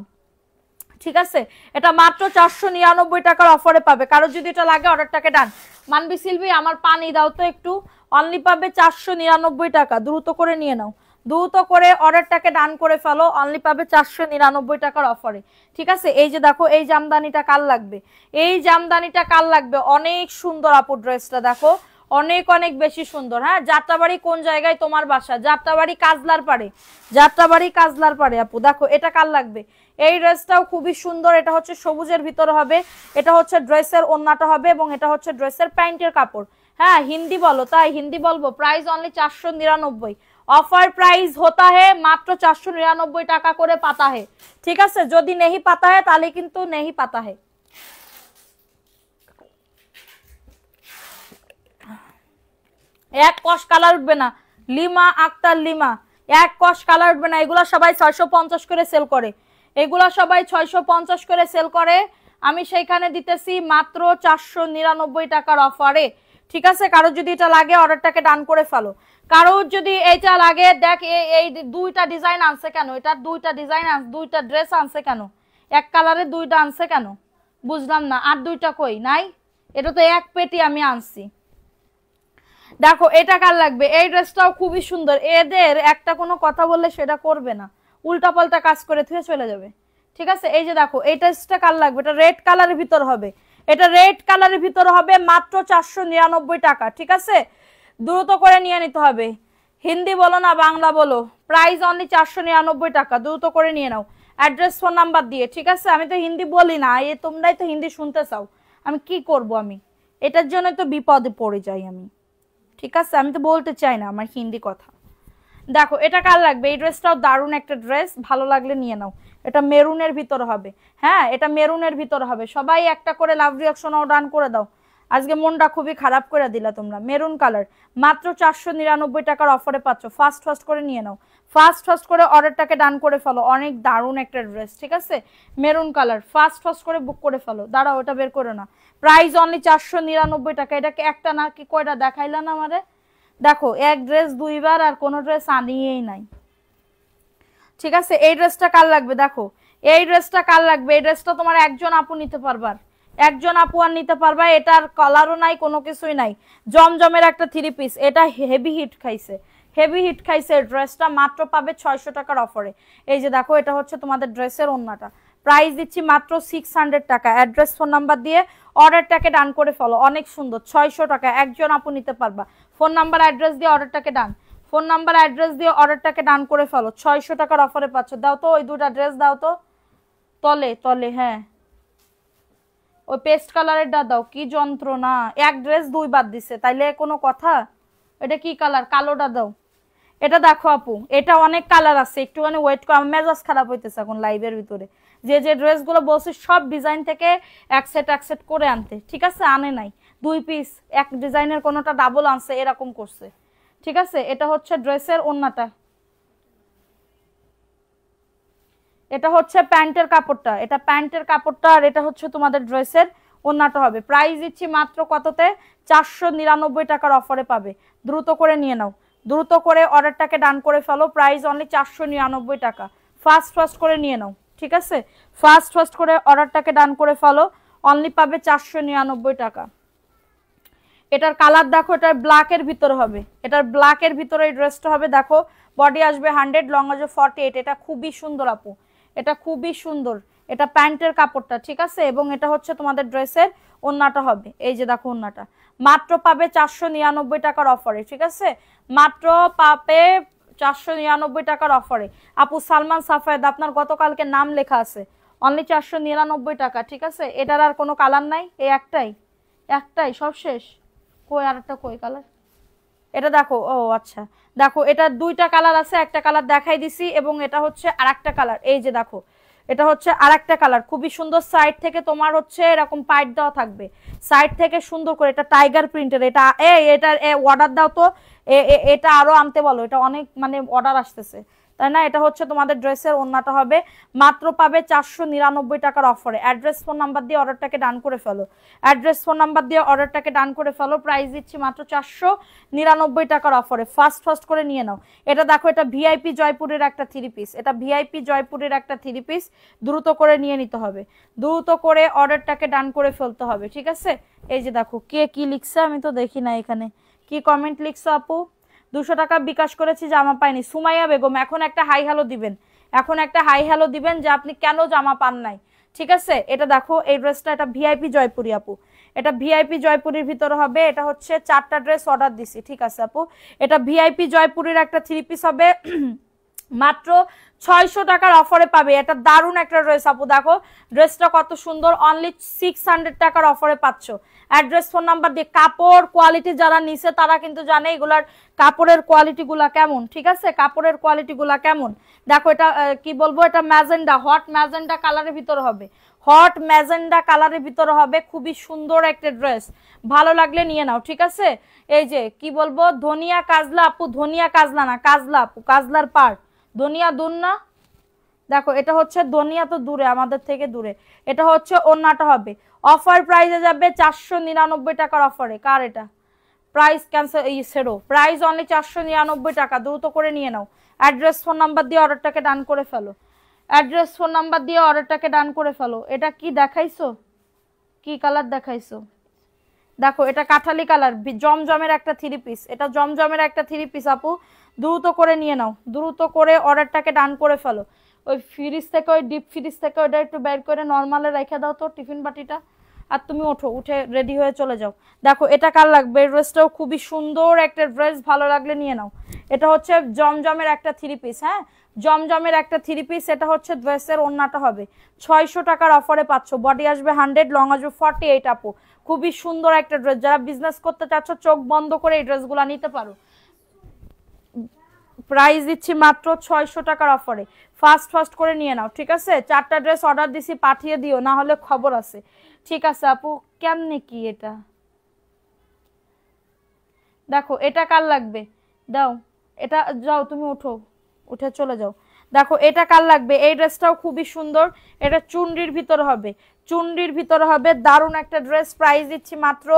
ঠিক আছে? এটা মাত্র 499 টাকার অফারে পাবে। কারো যদি এটা লাগে অর্ডারটাকে ডান। মানবি সিলভি আমার পানি দাও তো একটু, অনলি পাবে 499 টাকা, দ্রুত করে নিয়ে নাও, দ্রুত করে অর্ডারটাকে ডান করে ফেলো, অনলি পাবে 499 টাকার অফারে, ঠিক আছে? এই যে দেখো এই জামদানিটা কার লাগবে? এই জামদানিটা কার লাগবে? অনেক সুন্দর আপু ড্রেসটা, দেখো অনেক অনেক বেশি সুন্দর। হ্যাঁ, যাত্রাবাড়ি কোন জায়গায় তোমার বাসা? যাত্রাবাড়ি কাজলার পাড়ে, যাত্রাবাড়ি কাজলার পাড়ে আপু। দেখো এটা কার লাগবে? এই ড্রেসটাও খুবই সুন্দর, এটা হচ্ছে সবুজের ভিতরে হবে, এটা হচ্ছে ড্রেসের ওড়নাটা হবে এবং এটা হচ্ছে ড্রেসের প্যান্টের কাপড়। হ্যাঁ হিন্দি বলো, তাই হিন্দি বলবো। প্রাইস অনলি 499, ऑफर प्राइस होता है मात्र 499 টাকা করে পাতা है, ঠিক আছে। যদি नहीं পাতা है তাহলে কিন্তু नहीं পাতা है। এক কস কালার উঠবে না, লিমা আক্তার লিমা, এক কস কালার উঠবে না। এগুলা সবাই 650 করে সেল করে, এগুলা সবাই 650 করে সেল করে, আমি সেইখানে দিতেছি মাত্র 499 টাকার অফারে, ঠিক আছে। কারো যদি এটা লাগে অর্ডারটাকে ডান করে ফেলো। কারো যদি এটা লাগে, দেখ এই দুইটা ডিজাইন আনছে কেন, এটা দুইটা ডিজাইন আনছে, দুইটা ড্রেস আনছে কেন, এক কালারে দুইটা আনছে কেন বুঝলাম না। আর দুইটা কই নাই, এটা তো এক পেটি আমি আনছি। দেখো এটা কার লাগবে, এই ড্রেসটাও খুবই সুন্দর। এদের একটা কোনো কথা বললে সেটা করবে না, উল্টা পাল্টা কাজ করে থুয়ে চলে যাবে, ঠিক আছে। এই যে দেখো এই ড্রেসটা কার লাগবে, এটা রেড কালারের ভিতর হবে, এটা রেড কালারের ভিতর হবে মাত্র 499 টাকা, ঠিক আছে। দ্রুত করে নিয়ে নিতে হবে, হিন্দি বলো না বাংলা বলো, প্রাইস অনলি 499 টাকা, দ্রুত করে নিয়ে নাও অ্যাড্রেস ফোন নাম্বার দিয়ে, ঠিক আছে। আমি তো হিন্দি বলি না, এই তোমরাই তো হিন্দি শুনতে চাও, আমি কি করব, আমি এটার জন্য তো বিপদে পড়ে যাই আমি, ঠিক আছে। আমি তো বলতে চাই না আমার হিন্দি কথা। দেখো এটা কার লাগবে, এই ড্রেসটাও দারুণ একটা ড্রেস, ভালো লাগলে নিয়ে নাও। এটা মেরুনের ভিতর হবে, হ্যাঁ এটা মেরুনের ভিতর হবে। সবাই একটা করে লাভ রিঅ্যাকশনও ডান করে দাও, আজকে মনটা খুবই খারাপ করে দিলা তোমরা। মেরুন কালার মাত্র 499 টাকার অফারে পাচ্ছ, ফাস্ট ফাস্ট করে নিয়ে নাও, ফাস্ট ফাস্ট করে অর্ডারটাকে ডান করে ফেলো। অনেক দারুণ একটা ড্রেস, ঠিক আছে। মেরুন কালার ফাস্ট ফাস্ট করে বুক করে ফেলো। দাঁড়াও ওটা বের করো না, প্রাইস অনলি 499 টাকা। এটাকে একটা না কি কয়টা দেখাইলা না আমারে, দেখো এক ড্রেস দুইবার আর কোনো ড্রেস আনিয়েই নাই, ঠিক আছে। এই ড্রেসটা কার লাগবে, দেখো এই ড্রেসটা কার লাগবে, এই ড্রেসটা তোমার একজন আপু নিতে পারবার, একজন আপু আর নিতে পারবা। এটার কালারও নাই, কোনো কিছুই নাই, জমজমের একটা থ্রি পিস, এটা হেভি হিট খাইছে, হেভি হিট খাইছে। ড্রেসটা মাত্র পাবে 600 টাকার অফারে। এই যে দেখো এটা হচ্ছে তোমাদের ড্রেসের ওড়নাটা, প্রাইস দিচ্ছি মাত্র 600 টাকা। অ্যাড্রেস ফোন নাম্বার দিয়ে অর্ডারটাকে ডান করে ফেলো, অনেক সুন্দর, 600 টাকা, একজন আপু নিতে পারবা। ফোন নাম্বার অ্যাড্রেস দিয়ে অর্ডারটাকে ডান, ফোন নাম্বার অ্যাড্রেস দিয়ে অর্ডারটাকে ডান করে ফেলো, 600 টাকার অফারে পাচ্ছ। দাও তো ওই দুটা ড্রেস দাও তো তলে তলে, হ্যাঁ ওই পেস্ট কালারেরটা দাও। কি যন্ত্রণা, এক ড্রেস দুইবার দিছে, তাইলে কোনো কথা। এটা কি কালার, কালোটা দাও। এটা দেখো আপু, এটা অনেক কালার আছে, একটুখানি ওয়েট করো, মেজাজ খারাপ হইতেছে এখন লাইভের ভিতরে। যে যে ড্রেসগুলো বলছি সব ডিজাইন থেকে এক সেট করে আনতে, ঠিক আছে, আনে নাই। দুই পিস এক ডিজাইনের কোনোটা ডাবল আনছে, এরকম করছে, ঠিক আছে। এটা হচ্ছে ড্রেসের ওড়নাটা, এটা হচ্ছে প্যান্টের কাপড়টা, এটা প্যান্টের কাপড়টা, আর এটা হচ্ছে তোমাদের ড্রেসের ওড়নাটা হবে। প্রাইস দিচ্ছি মাত্র কততে, 499 টাকার অফারে পাবে। দ্রুত করে নিয়ে নাও, দ্রুত করে অর্ডারটাকে ডান করে ফেলো, প্রাইস অনলি 499 টাকা। ফাস্ট ফাস্ট করে নিয়ে নাও, ঠিক আছে, ফাস্ট ফাস্ট করে অর্ডারটাকে ডান করে ফেলো, অনলি পাবে 499 টাকা। এটার কালার দেখো, এটার ব্ল্যাকের ভিতরে হবে, এটার ব্ল্যাকের ভিতরে এই ড্রেসটা হবে। দেখো বডি আসবে 100, লং আসবে 48। এটা খুবই সুন্দর আপু, এটা খুবই সুন্দর, এটা প্যান্টের কাপড়টা, ঠিক আছে। এবং এটা হচ্ছে তোমাদের ড্রেসের ওড়নাটা হবে। এই যে দেখো ওড়নাটা মাত্র পাবে 499 টাকার অফারে, ঠিক আছে, মাত্র পাবে 499 টাকার অফারে। আপু সালমান সাফায়েদ, আপনার গতকালকে নাম লেখা আছে, অনলি 499 টাকা, ঠিক আছে। এটার আর কোনো কালার নাই, এই একটাই, একটাই সব শেষ। কই আরেকটা, কই কালার, এটা দেখো, ও আচ্ছা দেখো এটা দুইটা কালার আছে, একটা কালার দেখাই দিছি এবং এটা হচ্ছে আরেকটা কালার। এই যে দেখো এটা হচ্ছে আরেকটা কালার, খুবই সুন্দর। সাইড থেকে তোমার হচ্ছে এরকম পাইট দেওয়া থাকবে, সাইড থেকে সুন্দর করে, এটা টাইগার প্রিন্টের। এটা এটার অর্ডার দাও তো, এটা আরো আনতে বলো, এটা অনেক মানে অর্ডার আসতেছে, তাই না। এটা হচ্ছে তোমাদের ড্রেসের ওড়নাটা হবে, মাত্র পাবে 499 টাকার অফারে। অ্যাড্রেস ফোন নাম্বার দিয়ে অর্ডারটাকে ডান করে ফেলো, অ্যাড্রেস ফোন নাম্বার দিয়ে অর্ডারটাকে ডান করে ফেলো। প্রাইস দিচ্ছি মাত্র 499 টাকার অফারে, ফাস্ট ফাস্ট করে নিয়ে নাও। এটা দেখো এটা ভিআইপি জয়পুরের একটা থ্রি পিস, এটা ভিআইপি জয়পুরের একটা থ্রি পিস, দ্রুত করে নিয়ে নিতে হবে, দ্রুত করে অর্ডারটাকে ডান করে ফেলতে হবে, ঠিক আছে। এই যে দেখো কে কি লিখছে, আমি তো দেখি না এখানে কি কমেন্ট লিখছে আপু। 200 টাকা বিকাশ করেছি, জামা পাইনি। সুমাইয়া বেগম, এখন একটা হাই হ্যালো দিবেন, এখন একটা হাই হ্যালো দিবেন যে আপনি কেন জামা পান নাই, ঠিক আছে। এটা দেখো এই ড্রেসটা, এটা ভিআইপি জয়পুরি আপু, এটা ভিআইপি জয়পুরির ভিতরে হবে। এটা হচ্ছে 4টা ড্রেস অর্ডার দিছি, ঠিক আছে আপু। এটা ভিআইপি জয়পুরির একটা থ্রি পিস হবে, মাত্র 600 টাকার অফারে পাবে। এটা দারুণ একটা ড্রেস আপু, দেখো ড্রেসটা কত সুন্দর, অনলি 600 টাকার অফারে পাচ্ছ। অ্যাড্রেস ফোন নাম্বার দিয়ে, কাপড় কোয়ালিটি যারা নিছে তারা কিন্তু জানে এগুলার কাপড়ের কোয়ালিটিগুলা কেমন, ঠিক আছে, কাপড়ের কোয়ালিটিগুলা কেমন। দেখো এটা কি বলবো, এটা ম্যাজেন্ডা, হট ম্যাজেন্ডা কালারের ভিতর হবে, হট ম্যাজেন্ডা কালারের ভিতরে হবে, খুবই সুন্দর একটা ড্রেস, ভালো লাগলে নিয়ে নাও, ঠিক আছে। এই যে কি বলবো, ধনিয়া কাজলা আপু, ধনিয়া কাজলা না, কাজলা আপু, কাজলার পার্ট, ধনিয়া দুন না। দেখো এটা হচ্ছে ধনিয়া তো দূরে, আমাদের থেকে দূরে, এটা হচ্ছে ওন্নাটা হবে। অফার প্রাইসে যাবে 499 টাকার অফারে। কার এটা? প্রাইস ক্যান্সেল, এই সেরো প্রাইস অনলি 499 টাকা, দ্রুত করে নিয়ে নাও। অ্যাড্রেস ফোন নাম্বার দিয়ে অর্ডারটাকে ডান করে ফেলো, অ্যাড্রেস ফোন নাম্বার দিয়ে অর্ডারটাকে ডান করে ফেলো। এটা কি দেখাইছো, কি কালার দেখাইছো? দেখো এটা কাঠালি কালার, জমজমের একটা থ্রি পিস, এটা জমজমের একটা থ্রি পিস আপু, দ্রুত করে নিয়ে নাও, দ্রুত করে অর্ডারটাকে ডান করে ফেলো। ওই ফ্রিজ থেকে, ওই ডিপ ফ্রিজ থেকে ওটা একটু বের করে নর্মালে রেখে দাও তো টিফিন বাটিটা, আর তুমি ওঠো, উঠে রেডি হয়ে চলে যাও। দেখো এটা কার লাগবে, এই ড্রেসটাও খুবই সুন্দর একটা ড্রেস, ভালো লাগলে নিয়ে নাও। এটা হচ্ছে জমজমের একটা থ্রি পিস, হ্যাঁ জমজমের একটা থ্রি পিস, এটা হচ্ছে ড্রেসের ওন্নাটা হবে। 600 টাকার অফারে পাচ্ছ, বডি আসবে 100, লং আসবে 48 আপু, খুবই সুন্দর একটা ড্রেস। যারা বিজনেস করতে চাচ্ছ চোখ বন্ধ করে এই ড্রেসগুলো নিতে পারো। প্রাইস দিচ্ছি মাত্র 600 টাকার অফারে, ফাস্ট ফাস্ট করে নিয়ে নাও, ঠিক আছে। 4টা ড্রেস অর্ডার দিছি, পাঠিয়ে দিও, না হলে খবর আছে, ঠিক আছে আপু। কেমনে কি এটা, দেখো এটা কার লাগবে, দাও এটা, যাও তুমি উঠো, উঠে চলে যাও। দেখো এটা কার লাগবে, এই ড্রেসটাও খুবই সুন্দর, এটা চুনরির ভিতর হবে, চুনরির ভিতর হবে, দারুণ একটা ড্রেস। প্রাইস দিচ্ছি মাত্র,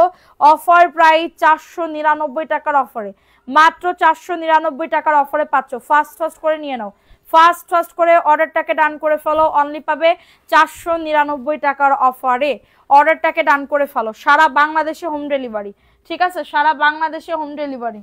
অফার প্রাইস 499 টাকার অফারে, মাত্র 499 টাকার অফারে পাচ্ছ। ফাস্ট ফাস্ট করে নিয়ে নাও, ফাস্ট ফাস্ট করে অর্ডারটাকে ডান করে ফেলো, অনলি পাবে 499 টাকার অফারে। অর্ডারটাকে ডান করে ফেলো, সারা বাংলাদেশে হোম ডেলিভারি, ঠিক আছে, সারা বাংলাদেশে হোম ডেলিভারি,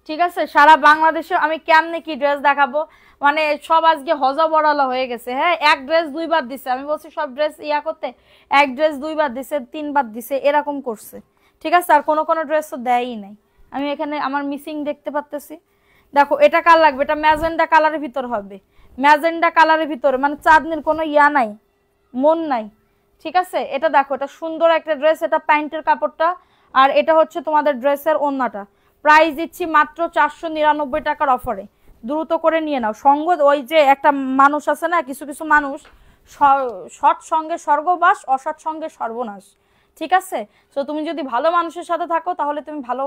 ঠিক আছে, সারা বাংলাদেশে। আমি কেমনে কি ড্রেস দেখাবো, মানে সব আজকে হজবরলা হয়ে গেছে, হ্যাঁ এক ড্রেস দুইবার দিছে, আমি বলছি সব ড্রেস ইয়া করতে, এক ড্রেস দুইবার দিছে, তিনবার দিছে, এরকম করছে, ঠিক আছে। আর কোনো কোনো ড্রেস তো দেয়ই নাই, আমি এখানে আমার মিসিং দেখতে পাচ্তেছি। দেখো এটা কার লাগবে, এটা ম্যাজেন্ডা কালারের ভিতর হবে, ম্যাজেন্ডা কালারের ভিতরে, মানে চাঁদনির কোনো ইয়া নাই, মন নাই, ঠিক আছে। এটা দেখো, এটা সুন্দর একটা ড্রেস, এটা প্যান্টের কাপড়টা, আর এটা হচ্ছে তোমাদের ড্রেসের ওন্নাটা। প্রাইস দিচ্ছি মাত্র 499 টাকার অফারে, দ্রুত করে নিয়ে নাও। সঙ্গ, ওই যে একটা মানুষ আছে না, কিছু কিছু মানুষ, সৎ সঙ্গে স্বর্গবাস, অসৎ সঙ্গে সর্বনাশ, ঠিক আছে। তো তুমি যদি ভালো মানুষের সাথে থাকো তাহলে তুমি ভালো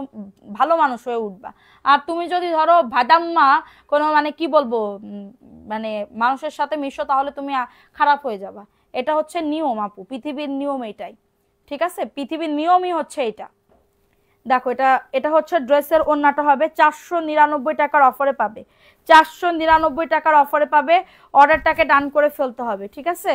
ভালো মানুষ হয়ে উঠবা, আর তুমি যদি ধরো ভাদাম্মা কোনো, মানে কি বলবো, মানে মানুষের সাথে মিশো, তাহলে তুমি খারাপ হয়ে যাবা। এটা হচ্ছে নিয়ম আপু, পৃথিবীর নিয়ম এটাই, ঠিক আছে, পৃথিবীর নিয়মই হচ্ছে এটা। দেখো এটা, এটা হচ্ছে ড্রেসের ওন্নাটা হবে, 499 টাকার অফারে পাবে, 499 টাকার অফারে পাবে। অর্ডারটাকে ডান করে ফেলতে হবে, ঠিক আছে,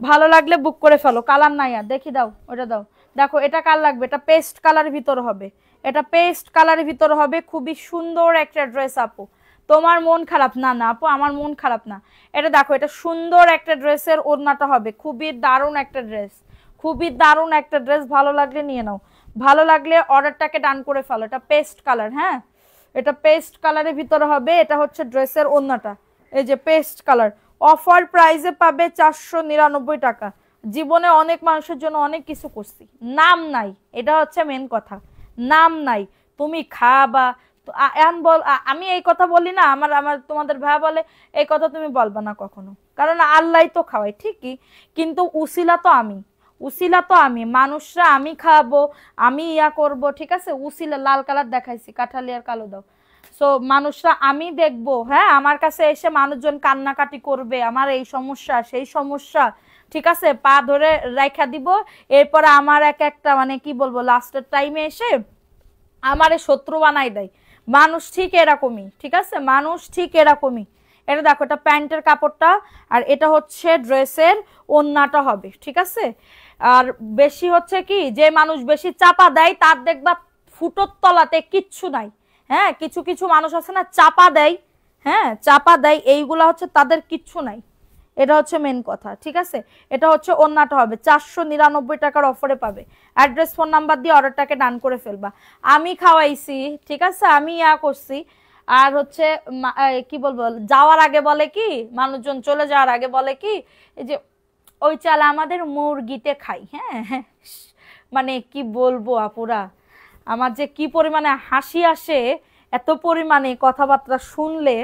ভালো লাগলে বুক করে ফেলো। কালার নাই আর, দেখি দাও, ওটা দাও। দেখো এটা কার লাগবে, এটা পেস্ট কালারের ভিতর হবে, এটা পেস্ট কালারের ভিতর হবে, খুবই সুন্দর একটা ড্রেস আপু। তোমার মন খারাপ না? না আপু আমার মন খারাপ না। এটা দেখো, এটা সুন্দর একটা ড্রেসের ওড়নাটা হবে, খুবই দারুণ একটা ড্রেস, খুবই দারুণ একটা ড্রেস, ভালো লাগলে নিয়ে নাও, ভালো লাগলে অর্ডারটাকে ডান করে ফেলো। এটা পেস্ট কালার, হ্যাঁ এটা পেস্ট কালারের ভিতরে হবে, এটা হচ্ছে ড্রেসের ওড়নাটা, এই যে পেস্ট কালার। অফার প্রাইসে পাবে 499 টাকা। জীবনে অনেক মানুষের জন্য অনেক কিছু করছি, নাম নাই, এটা হচ্ছে মেন কথা, নাম নাই। তুমি খাবা, বল, আমি এই কথা বলি না, আমার আমার তোমাদের ভাই বলে এই কথা তুমি বলবা না কখনো, কারণ আল্লাহ তো খাওয়াই ঠিকই, কিন্তু উসিলা তো আমি, উসিলা তো আমি, মানুষরা আমি খাবো, আমি ইয়া করব, ঠিক আছে। উসিলা লাল কালার দেখাইছি, কাঠালিয়ার কালো দাও। সো মানুষরা আমি দেখবো, হ্যাঁ আমার কাছে এসে মানুষজন কান্নাকাটি করবে, আমার এই সমস্যা সেই সমস্যা, ঠিক আছে, পা ধরে রাখা দিব। এরপরে আমার একটা মানে কি বলবো, লাস্টের টাইমে এসে আমারে শত্রু বানাই দেয়। মানুষ ঠিক এরকমই, ঠিক আছে, মানুষ ঠিক এরকমই। এটা দেখো, এটা প্যান্টের কাপড়টা, আর এটা হচ্ছে ড্রেসের ওড়নাটা হবে, ঠিক আছে। আর বেশি হচ্ছে কি, যে মানুষ বেশি চাপা দেয় তার দেখবা ফুটোর তলাতে কিচ্ছু নাই, হ্যাঁ কিছু কিছু মানুষ আছে না চাপা দেয়, হ্যাঁ চাপা দেয়, এইগুলা হচ্ছে তাদের কিচ্ছু নাই, এটা হচ্ছে মেন কথা, ঠিক আছে। এটা হচ্ছে ওড়নাটা হবে, 499 টাকার অফারে পাবে। অ্যাড্রেস ফোন নাম্বার দিয়ে অর্ডারটাকে ডান করে ফেলবা। আমি খাওয়াইছি, ঠিক আছে, আমি ইয়া করছি, আর হচ্ছে কি বলবো, যাওয়ার আগে বলে কি, মানুষজন চলে যাওয়ার আগে বলে কি, এই যে ওই চাল আমাদের মুরগিতে খাই। হ্যাঁ হ্যাঁ, মানে কি বলবো আপুরা, আমার যে কি পরিমাণে হাসি আসে এত পরিমাণে কথাবার্তা শুনলে,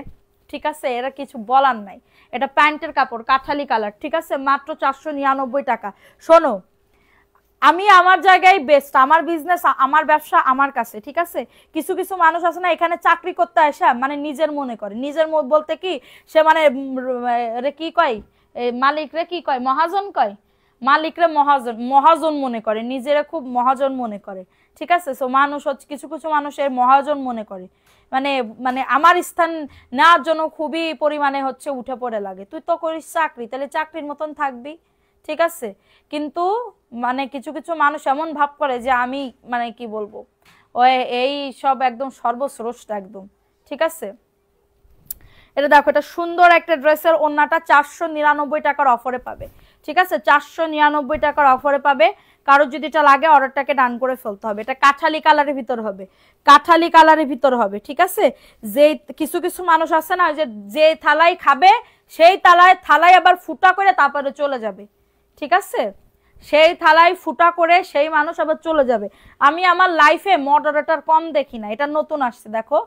ঠিক আছে, এরা কিছু বলার নাই। এটা প্যান্টের কাপড়, কাঠালি কালার, ঠিক আছে, মাত্র 499 টাকা। শোনো, আমি আমার জায়গায় বেস্ট, আমার বিজনেস, আমার ব্যবসা আমার কাছে, ঠিক আছে। কিছু কিছু মানুষ আছে না, এখানে চাকরি করতে আসে মানে নিজের মনে করে, নিজের বলতে কি, সে মানে রে কি কয়, মালিক রে কি কয়, মহাজন কয়, মালিক রে মহাজন, মহাজন মনে করে, নিজেরা খুব মহাজন মনে করে, ঠিক আছে। সো মানুষ হচ্ছে, কিছু কিছু মানুষের মহাজন মনে করে, মানে মানে আমার স্থান নেওয়ার জন্য খুবই পরিমাণে হচ্ছে উঠে পড়ে লাগে। তুই তো করিস চাকরি, তাহলে চাকরির মতন থাকবি, ঠিক আছে। কিন্তু মানে কিছু কিছু মানুষ এমন ভাব করে যে আমি মানে কি বলবো, ওই এই সব একদম সর্বশ্রেষ্ঠ একদম, ঠিক আছে। এটা দেখো, এটা সুন্দর একটা ড্রেসের ওন্নাটা 499 টাকার অফারে পাবে, ঠিক আছে, 499 টাকার অফারে পাবে। কারোর যদি এটা লাগে অর্ডারটাকে ডান করে ফেলতে হবে। এটা কাঠালি কালারের ভিতর হবে, কাঠালি কালারের ভিতর হবে, ঠিক আছে। যে কিছু কিছু মানুষ আছে না, যে থালায় খাবে সেই থালায় আবার ফুটা করে তারপরে চলে যাবে, ঠিক আছে, সেই থালায় ফুটা করে সেই মানুষ আবার চলে যাবে। আমি আমার লাইফে মডারেটর কম দেখি না, এটা নতুন আসছে দেখো,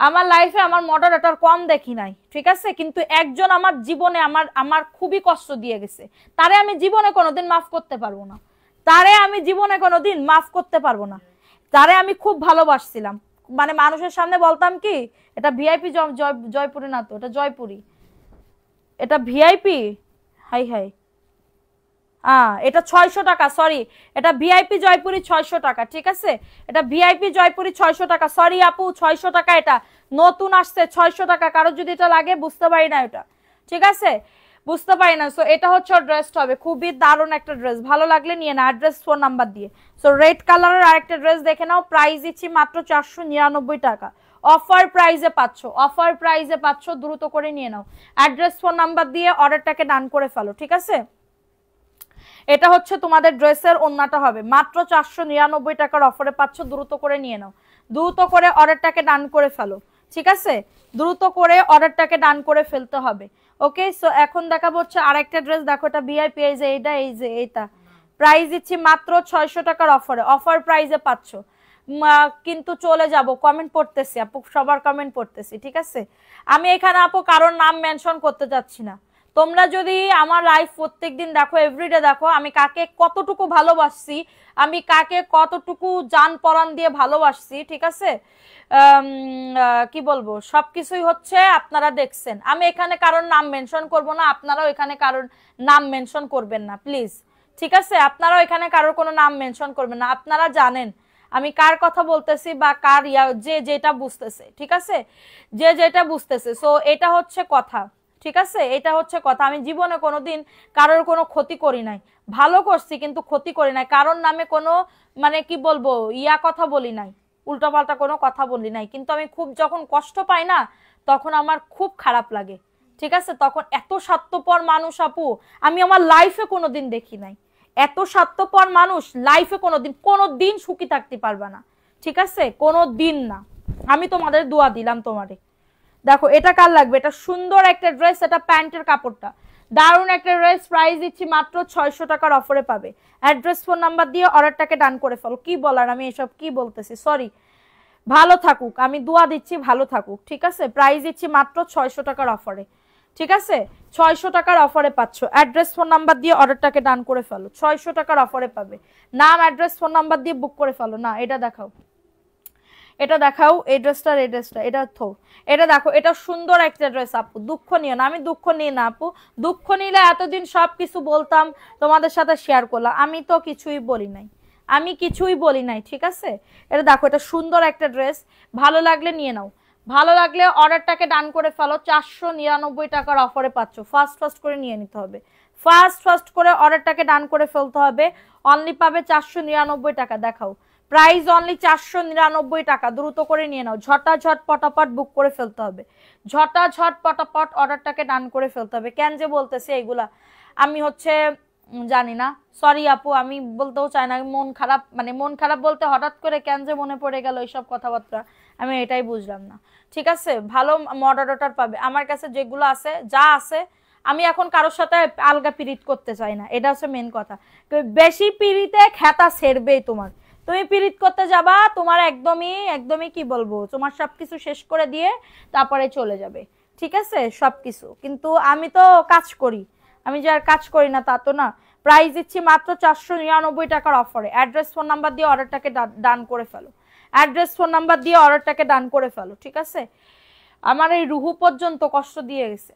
আমার লাইফে আমার মডারেটর কম দেখি নাই, ঠিক আছে। কিন্তু একজন আমার জীবনে আমার আমার খুবই কষ্ট দিয়ে গেছে, তারে আমি জীবনে কোনোদিন মাফ করতে পারবো না, তারে আমি জীবনে কোনোদিন মাফ করতে পারবো না। তারে আমি খুব ভালোবাসছিলাম, মানে মানুষের সামনে বলতাম কি, এটা ভিআইপি, জয়পুরি না তো, এটা জয়পুরি, এটা ভিআইপি, হাই হাই, এটা 600 টাকা, সরি, এটা ভিআইপি জয়পুরি 600 টাকা, ঠিক আছে। এটা ভিআইপি জয়পুরি 600 টাকা, সরি আপু 600 টাকা, এটা নতুন আসছে 600 টাকা। কারো যদি এটা লাগে, বুঝতে পারি না এটা, ঠিক আছে, বুঝতে পারি না। সো এটা হচ্ছে ড্রেসটা হবে, খুবই দারুণ একটা ড্রেস, ভালো লাগলে নিয়ে না, অ্যাড্রেস ফোন নাম্বার দিয়ে। সো রেড কালারের আরেকটা ড্রেস দেখে নাও, প্রাইস দিচ্ছি মাত্র 499 টাকা, অফার প্রাইজে পাচ্ছ, অফার প্রাইজে পাচ্ছ, দ্রুত করে নিয়ে নাও, অ্যাড্রেস ফোন নাম্বার দিয়ে অর্ডারটাকে ডান করে ফেলো, ঠিক আছে। এটা হচ্ছে তোমাদের ড্রেসের ওন্নাটা হবে, মাত্র 499 টাকার অফারে পাচ্ছ, দ্রুত করে নিয়ে নাও, দ্রুত করে অর্ডারটাকে ডান করে ফেলো, ঠিক আছে, দ্রুত করে অর্ডারটাকে ডান করে ফেলতে হবে। ওকে, সো এখন দেখাবো হচ্ছে আরেকটা ড্রেস, দেখো এটা ভিআইপি, এই যে এইটা, এই যে এইটা, প্রাইস দিচ্ছি মাত্র 600 টাকার অফারে, অফার প্রাইজে পাচ্ছ। কিন্তু চলে যাব, কমেন্ট পড়তেছি আপু, সবার কমেন্ট পড়তেছি, ঠিক আছে। আমি এখানে আপু কারোর নাম মেনশন করতে চাচ্ছি না। তোমরা যদি আমার লাইফ প্রত্যেকদিন দেখো, এভরিডে দেখো, আমি কাকে কতটুকু ভালোবাসছি, আমি কাকে কতটুকু জান পরাণ দিয়ে ভালোবাসছি, ঠিক আছে। কি বলবো, সবকিছুই হচ্ছে আপনারা দেখছেন। আমি এখানে কারোর নাম মেনশন করব না, আপনারাও এখানে কারোর নাম মেনশন করবেন না প্লিজ, ঠিক আছে। আপনারাও এখানে কারোর কোনো নাম মেনশন করবেন না, আপনারা জানেন আমি কার কথা বলতেছি বা কার যে যেটা বুঝতেছে, ঠিক আছে, যে যেটা বুঝতেছে। সো এটা হচ্ছে কথা, ঠিক আছে, এটা হচ্ছে কথা। আমি জীবনে কোনোদিন কারোর কোনো ক্ষতি করি নাই, ভালো করছি কিন্তু ক্ষতি করি নাই, কারোর নামে কোনো মানে কি বলবো কথা বলি নাই, উল্টাপাল্টা কোনো কথা বলি নাই। কিন্তু আমি খুব যখন কষ্ট পাই না, তখন আমার খুব খারাপ লাগে, ঠিক আছে। তখন এত স্বার্থপর মানুষ আপু আমি আমার লাইফে কোনোদিন দেখি নাই, এত স্বার্থপর মানুষ লাইফে কোনোদিন সুখী থাকতে পারবে না, ঠিক আছে, কোনো দিন না। আমি তোমাদের দোয়া দিলাম তোমারে। দেখো এটা কার লাগবে, এটা সুন্দর একটা ড্রেস, এটা প্যান্টের কাপড়টা দারুণ একটা ড্রেস, প্রাইস দিচ্ছি মাত্র 600 টাকার অফারে পাবে। অ্যাড্রেস ফোন নাম্বার দিয়ে অর্ডারটাকে ডান করে ফেলো। কি বলার, আমি এসব কি বলতেছি, সরি। ভালো থাকুক, আমি দোয়া দিচ্ছি ভালো থাকুক, ঠিক আছে। প্রাইস দিচ্ছি মাত্র 600 টাকার অফারে, ঠিক আছে, 600 টাকার অফারে পাচ্ছ। অ্যাড্রেস ফোন নাম্বার দিয়ে অর্ডারটাকে ডান করে ফেলো, 600 টাকার অফারে পাবে। নাম অ্যাড্রেস ফোন নাম্বার দিয়ে বুক করে ফেলো। না এটা দেখাও, এটা দেখাও, এই ড্রেসটা, এই ড্রেসটা, এটা থো, এটা দেখো, এটা সুন্দর একটা ড্রেস আপু, দুঃখ নিও না। আমি দুঃখ নিই না আপু, দুঃখ নিলে এতদিন সব কিছু বলতাম, তোমাদের সাথে শেয়ার করলাম, আমি তো কিছুই বলি নাই, আমি কিছুই বলি নাই, ঠিক আছে। এটা দেখো, এটা সুন্দর একটা ড্রেস, ভালো লাগলে নিয়ে নাও, ভালো লাগলে অর্ডারটাকে ডান করে ফেলো। 499 টাকার অফারে পাচ্ছ, ফার্স্ট ফার্স্ট করে নিয়ে নিতে হবে, ফার্স্ট ফার্স্ট করে অর্ডারটাকে ডান করে ফেলতে হবে। অনলি পাবে 499 টাকা, দেখাও, প্রাইস অনলি 499 টাকা, দ্রুত করে নিয়ে নাও, ঝটাঝট পটাপট বুক করে ফেলতে হবে, ঝটাঝট পটাপট অর্ডারটাকে ডান করে ফেলতে হবে। কেন যে বলতেছি এগুলা আমি হচ্ছে জানি না, সরি আপু, আমি বলতেও চাই না, মন খারাপ, মানে মন খারাপ বলতে হঠাৎ করে কেন যে মনে পড়ে গেল এইসব কথাবার্তা, আমি এটাই বুঝলাম না। ঠিক আছে, ভালো মডারেটর পাবে। আমার কাছে যেগুলো আছে, যা আছে, আমি এখন কারোর সাথে আলগা পিরিত করতে চাই না, এটা হচ্ছে মেন কথা। বেশি পিরিতে খেতা ছেড়বেই তোমার। তুমি পিরিত করতে যাবা, তোমার একদমই একদমই কি বলবো, তোমার সবকিছু শেষ করে দিয়ে তারপরে চলে যাবে। ঠিক আছে, সবকিছু। কিন্তু আমি তো কাজ করি, আমি যে আর কাজ করি না তা তো না। প্রাইস দিচ্ছি মাত্র 499 টাকার অফারে। অ্যাড্রেস ফোন নাম্বার দিয়ে অর্ডারটাকে ডান করে ফেলো। অ্যাড্রেস ফোন নাম্বার দিয়ে অর্ডারটাকে ডান করে ফেলো। ঠিক আছে, আমার এই রুহু পর্যন্ত কষ্ট দিয়ে গেছে।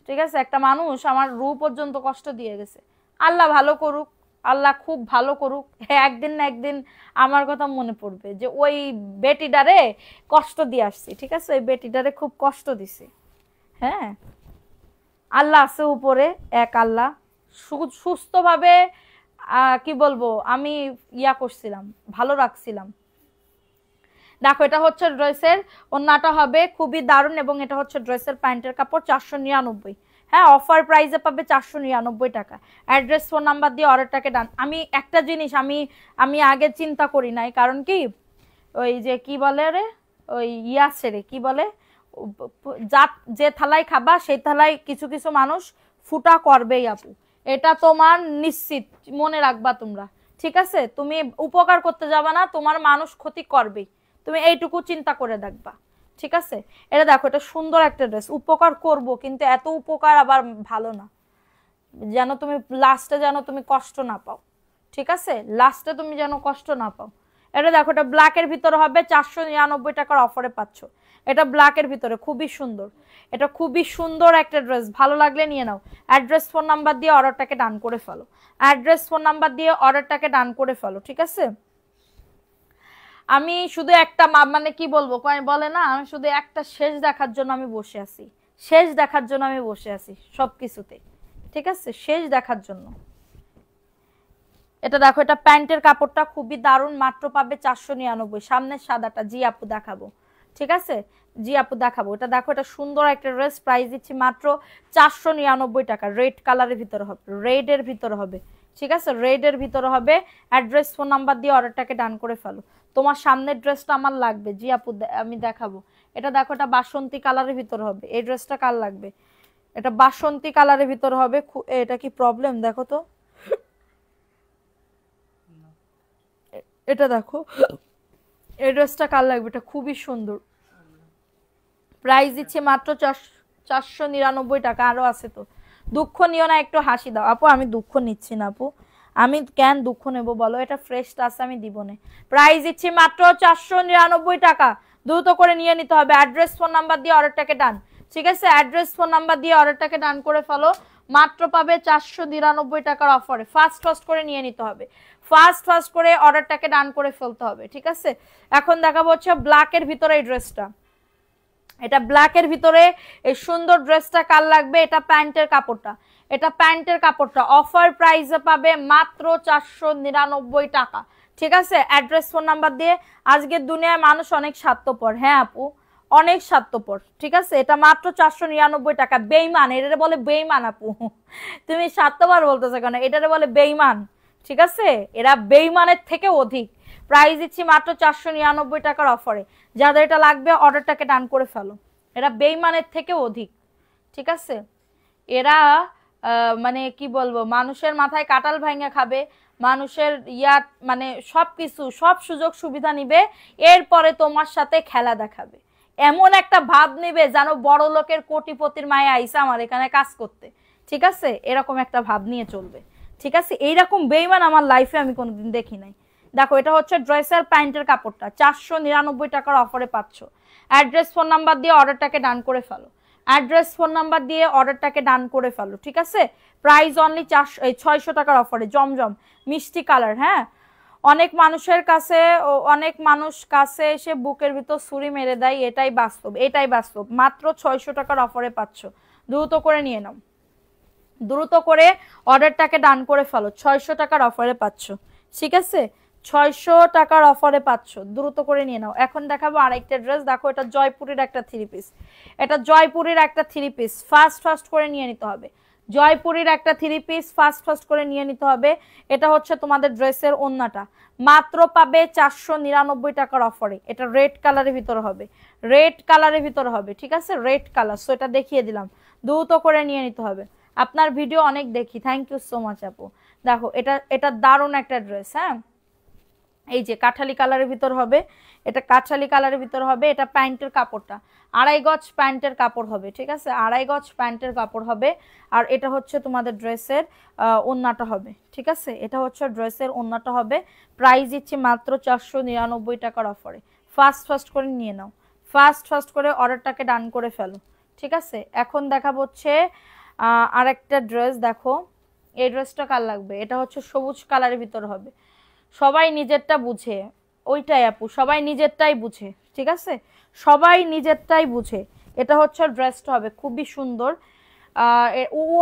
ঠিক আছে, একটা মানুষ আমার রুহু পর্যন্ত কষ্ট দিয়ে গেছে। আল্লাহ ভালো করুক, আল্লাহ খুব ভালো করুক। একদিন না একদিন আমার কথা মনে পড়বে যে ওই বেটিটারে কষ্ট দিয়ে আসছি। ঠিক আছে, ওই বেটিটারে খুব কষ্ট দিছি। হ্যাঁ, আল্লাহ আছে উপরে, এক আল্লাহ সুস্থভাবে কি বলবো, আমি ইয়া করছিলাম, ভালো রাখছিলাম। দেখো, এটা হচ্ছে ড্রেসের ওন্নাটা হবে খুবই দারুণ, এবং এটা হচ্ছে ড্রেসের প্যান্টের কাপড় 499। হ্যাঁ, অফার প্রাইসে পাবে 499 টাকা। অ্যাড্রেস ফোন নাম্বার দিয়ে অর্ডারটাকে ডান। আমি একটা জিনিস আমি আগে চিন্তা করি নাই, কারণ কি, ওই যে কি বলে রে, ওই ইয়াছে রে কি বলে, যে থালায় খাবা সেই থালায় কিছু কিছু মানুষ ফুটা করবেই আপু, এটা তোমার নিশ্চিত, মনে রাখবা তোমরা। ঠিক আছে, তুমি উপকার করতে যাবা না, তোমার মানুষ ক্ষতি করবেই, তুমি এইটুকু চিন্তা করে দেখবা। ঠিক আছে, এটা দেখো, এটা সুন্দর একটা ড্রেস, উপকার করব, কিন্তু এত উপকার আবার ভালো না, যেন তুমি লাস্টে যেন তুমি কষ্ট না পাও। ঠিক আছে, লাস্টে তুমি যেন কষ্ট না পাও। এটা দেখো, এটা ব্ল্যাকের ভিতরে হবে, 499 টাকার অফারে পাচ্ছ। এটা ব্ল্যাকের ভিতরে খুবই সুন্দর, এটা খুবই সুন্দর একটা ড্রেস, ভালো লাগলে নিয়ে নাও। অ্যাড্রেস ফোন নাম্বার দিয়ে অর্ডারটাকে ডান করে ফেলো। অ্যাড্রেস ফোন নাম্বার দিয়ে অর্ডারটাকে ডান করে ফেলো। ঠিক আছে, আমি শুধু একটা মানে কি বলবো, বলে না, আমি শুধু একটা শেষ দেখার জন্য আমি বসে আছি, শেষ দেখার জন্য আমি বসে আছি সবকিছুতে। ঠিক আছে, শেষ দেখার জন্য। এটা দেখো, এটা প্যান্টের কাপড়টা খুবই দারুণ, মাত্র পাবে 499। সামনের সাদাটা জি আপু দেখাবো। ঠিক আছে, জি আপু দেখাবো। এটা দেখো, এটা সুন্দর একটা ড্রেস, প্রাইস দিচ্ছি মাত্র 499 টাকা। রেড কালারের ভিতরে হবে, রেডের ভিতরে হবে। ঠিক আছে, রেডের ভিতরে হবে। অ্যাড্রেস ফোন নাম্বার দিয়ে অর্ডারটাকে ডান করে ফেলো। তোমার সামনের ড্রেসটা আমার লাগবে, জি আপু আমি দেখাবো। এটা দেখো, এটা বাসন্তী কালারের ভিতরে হবে। এই ড্রেসটা কার লাগবে? এটা বাসন্তী কালারের ভিতরে হবে। এটা কি প্রবলেম দেখো তো, এটা দেখো, এই ড্রেসটা কার লাগবে? এটা খুবই সুন্দর, প্রাইস দিচ্ছে মাত্র 499 টাকা। আরো আছে তো, দুঃখ নিও না, একটু হাসি দাও। আপু আমি দুঃখ নিচ্ছি না আপু, আমি কেন দুঃখ নেবো বলো, এটা ফ্রেশ আছে, আমি দিব না। প্রাইস দিচ্ছি মাত্র 499 টাকা, দ্রুত করে নিয়ে নিতে হবে। অ্যাড্রেস ফোন নাম্বার দিয়ে অর্ডারটাকে ডান। ঠিক আছে, অ্যাড্রেস ফোন নাম্বার দিয়ে অর্ডারটাকে ডান করে ফেলো। মাত্র পাবে 499 টাকার অফারে। ফাস্ট ফাস্ট করে নিয়ে নিতে হবে, ফাস্ট ফাস্ট করে অর্ডারটাকে ডান করে ফেলতে হবে। ঠিক আছে, এখন দেখাবো হচ্ছে ব্ল্যাকের ভিতরে এই ড্রেসটা। এটা ব্ল্যাকের ভিতরে এই সুন্দর ড্রেসটা কার লাগবে? এটা প্যান্টের কাপড়টা, এটা প্যান্টের কাপড়টা অফার প্রাইসে পাবে মাত্র 499 টাকা। ঠিক আছে, অ্যাড্রেস ফোন নাম্বার দিয়ে। আজকের দুনিয়ায় মানুষ অনেক স্বার্থপর, হ্যাঁ আপু অনেক স্বার্থপর। ঠিক আছে, এটা মাত্র 499 টাকা। বেইমান, এটারে বলে বেইমান আপু, তুমি স্বার্থপর বলতেছো কেন? এটারে বলে বেইমান। ঠিক আছে, এরা বেইমানের থেকে অধিক। প্রাইস দিচ্ছি মাত্র 499 টাকার অফারে। যাদের এটা লাগবে অর্ডারটাকে ডান করে ফেলো, এরা বেইমানের থেকে অধিক। ঠিক আছে, এরা মানে কি বলবো, মানুষের মাথায় কাটাল ভাঙা খাবে, মানুষের মানে সবকিছু, সব সুযোগ সুবিধা নিবে, এরপরে তোমার সাথে খেলা দেখাবে। এমন একটা ভাব নিবে যেন বড় লোকের কোটিপতির মায়ে আইসা আমার এখানে কাজ করতে। ঠিক আছে, এরকম একটা ভাব নিয়ে চলবে। ঠিক আছে, এইরকম বেইমান আমার লাইফে আমি কোনোদিন দেখি নাই। দেখো, এটা হচ্ছে ড্রেসের প্যান্টের কাপড়টা, 499 টাকার অফারে পাচ্ছ। অ্যাড্রেস ফোন নাম্বার দিয়ে অর্ডারটাকে ডান করে ফেলো। অ্যাড্রেস ফোন নাম্বার দিয়ে অর্ডারটাকে ডান করে ফেলো। ঠিক আছে, প্রাইস অনলি 600 টাকার অফারে। জমজম মিষ্টি কালার। হ্যাঁ, অনেক মানুষের কাছে, অনেক মানুষ কাছে এসে বুকের ভিতর ছুরি মেরে দেয়, এটাই বাস্তব, এটাই বাস্তব। মাত্র 600 টাকার অফারে পাচ্ছ, দ্রুত করে নিয়ে নাও, দ্রুত করে অর্ডারটাকে ডান করে ফেলো। 600 টাকার অফারে পাচ্ছ। ঠিক আছে, 600 টাকার অফারে পাচ্ছ, দ্রুত করে নিয়ে নাও। এখন দেখাবো আরেকটা ড্রেস। দেখো, এটা জয়পুরের একটা থ্রি পিস, এটা জয়পুরের একটা থ্রি পিস। ফাস্ট ফাস্ট করে নিয়ে নিতে হবে। জয়পুরীর একটা 3 পিস ফার্স্ট ফার্স্ট করে নিয়ে নিতে হবে। এটা হচ্ছে তোমাদের ড্রেসের ওন্নাটা, মাত্র পাবে 499 টাকার অফারে। এটা রেড কালারের ভিতর হবে, রেড কালারের ভিতর হবে, ঠিক আছে, রেড কালার। সো এটা দেখিয়ে দিলাম, দ্রুত করে নিয়ে নিতে হবে। আপনার ভিডিও অনেক দেখি, থ্যাংক ইউ সো মাচ আপু। দেখো এটা এটা দারুণ একটা ড্রেস। হ্যাঁ, এই যে কাঠালি কালারের ভিতর হবে, এটা কাঠালি কালারের ভিতর হবে। এটা প্যান্টের কাপড়টা 2.5 গজ প্যান্টের কাপড় হবে, ঠিক আছে, 2.5 গজ প্যান্টের কাপড় হবে। আর এটা হচ্ছে তোমাদের ড্রেসের ওন্নাটা হবে, ঠিক আছে, এটা হচ্ছে ড্রেসের ওন্নাটা হবে। প্রাইস দিচ্ছি মাত্র 499 টাকার অফারে। ফার্স্ট ফার্স্ট করে নিয়ে নাও, ফার্স্ট ফার্স্ট করে অর্ডারটাকে ডান করে ফেলো, ঠিক আছে। এখন দেখাবো হচ্ছে আরেকটা ড্রেস। দেখো এই ড্রেসটা কার লাগবে, এটা হচ্ছে সবুজ কালারের ভিতর হবে। সবাই নিজেরটা বুঝে, ওইটাই আপু, সবাই নিজেরটাই বুঝে, ঠিক আছে, সবাই নিজেরটাই বুঝে। এটা হচ্ছে ড্রেসটা হবে খুবই সুন্দর।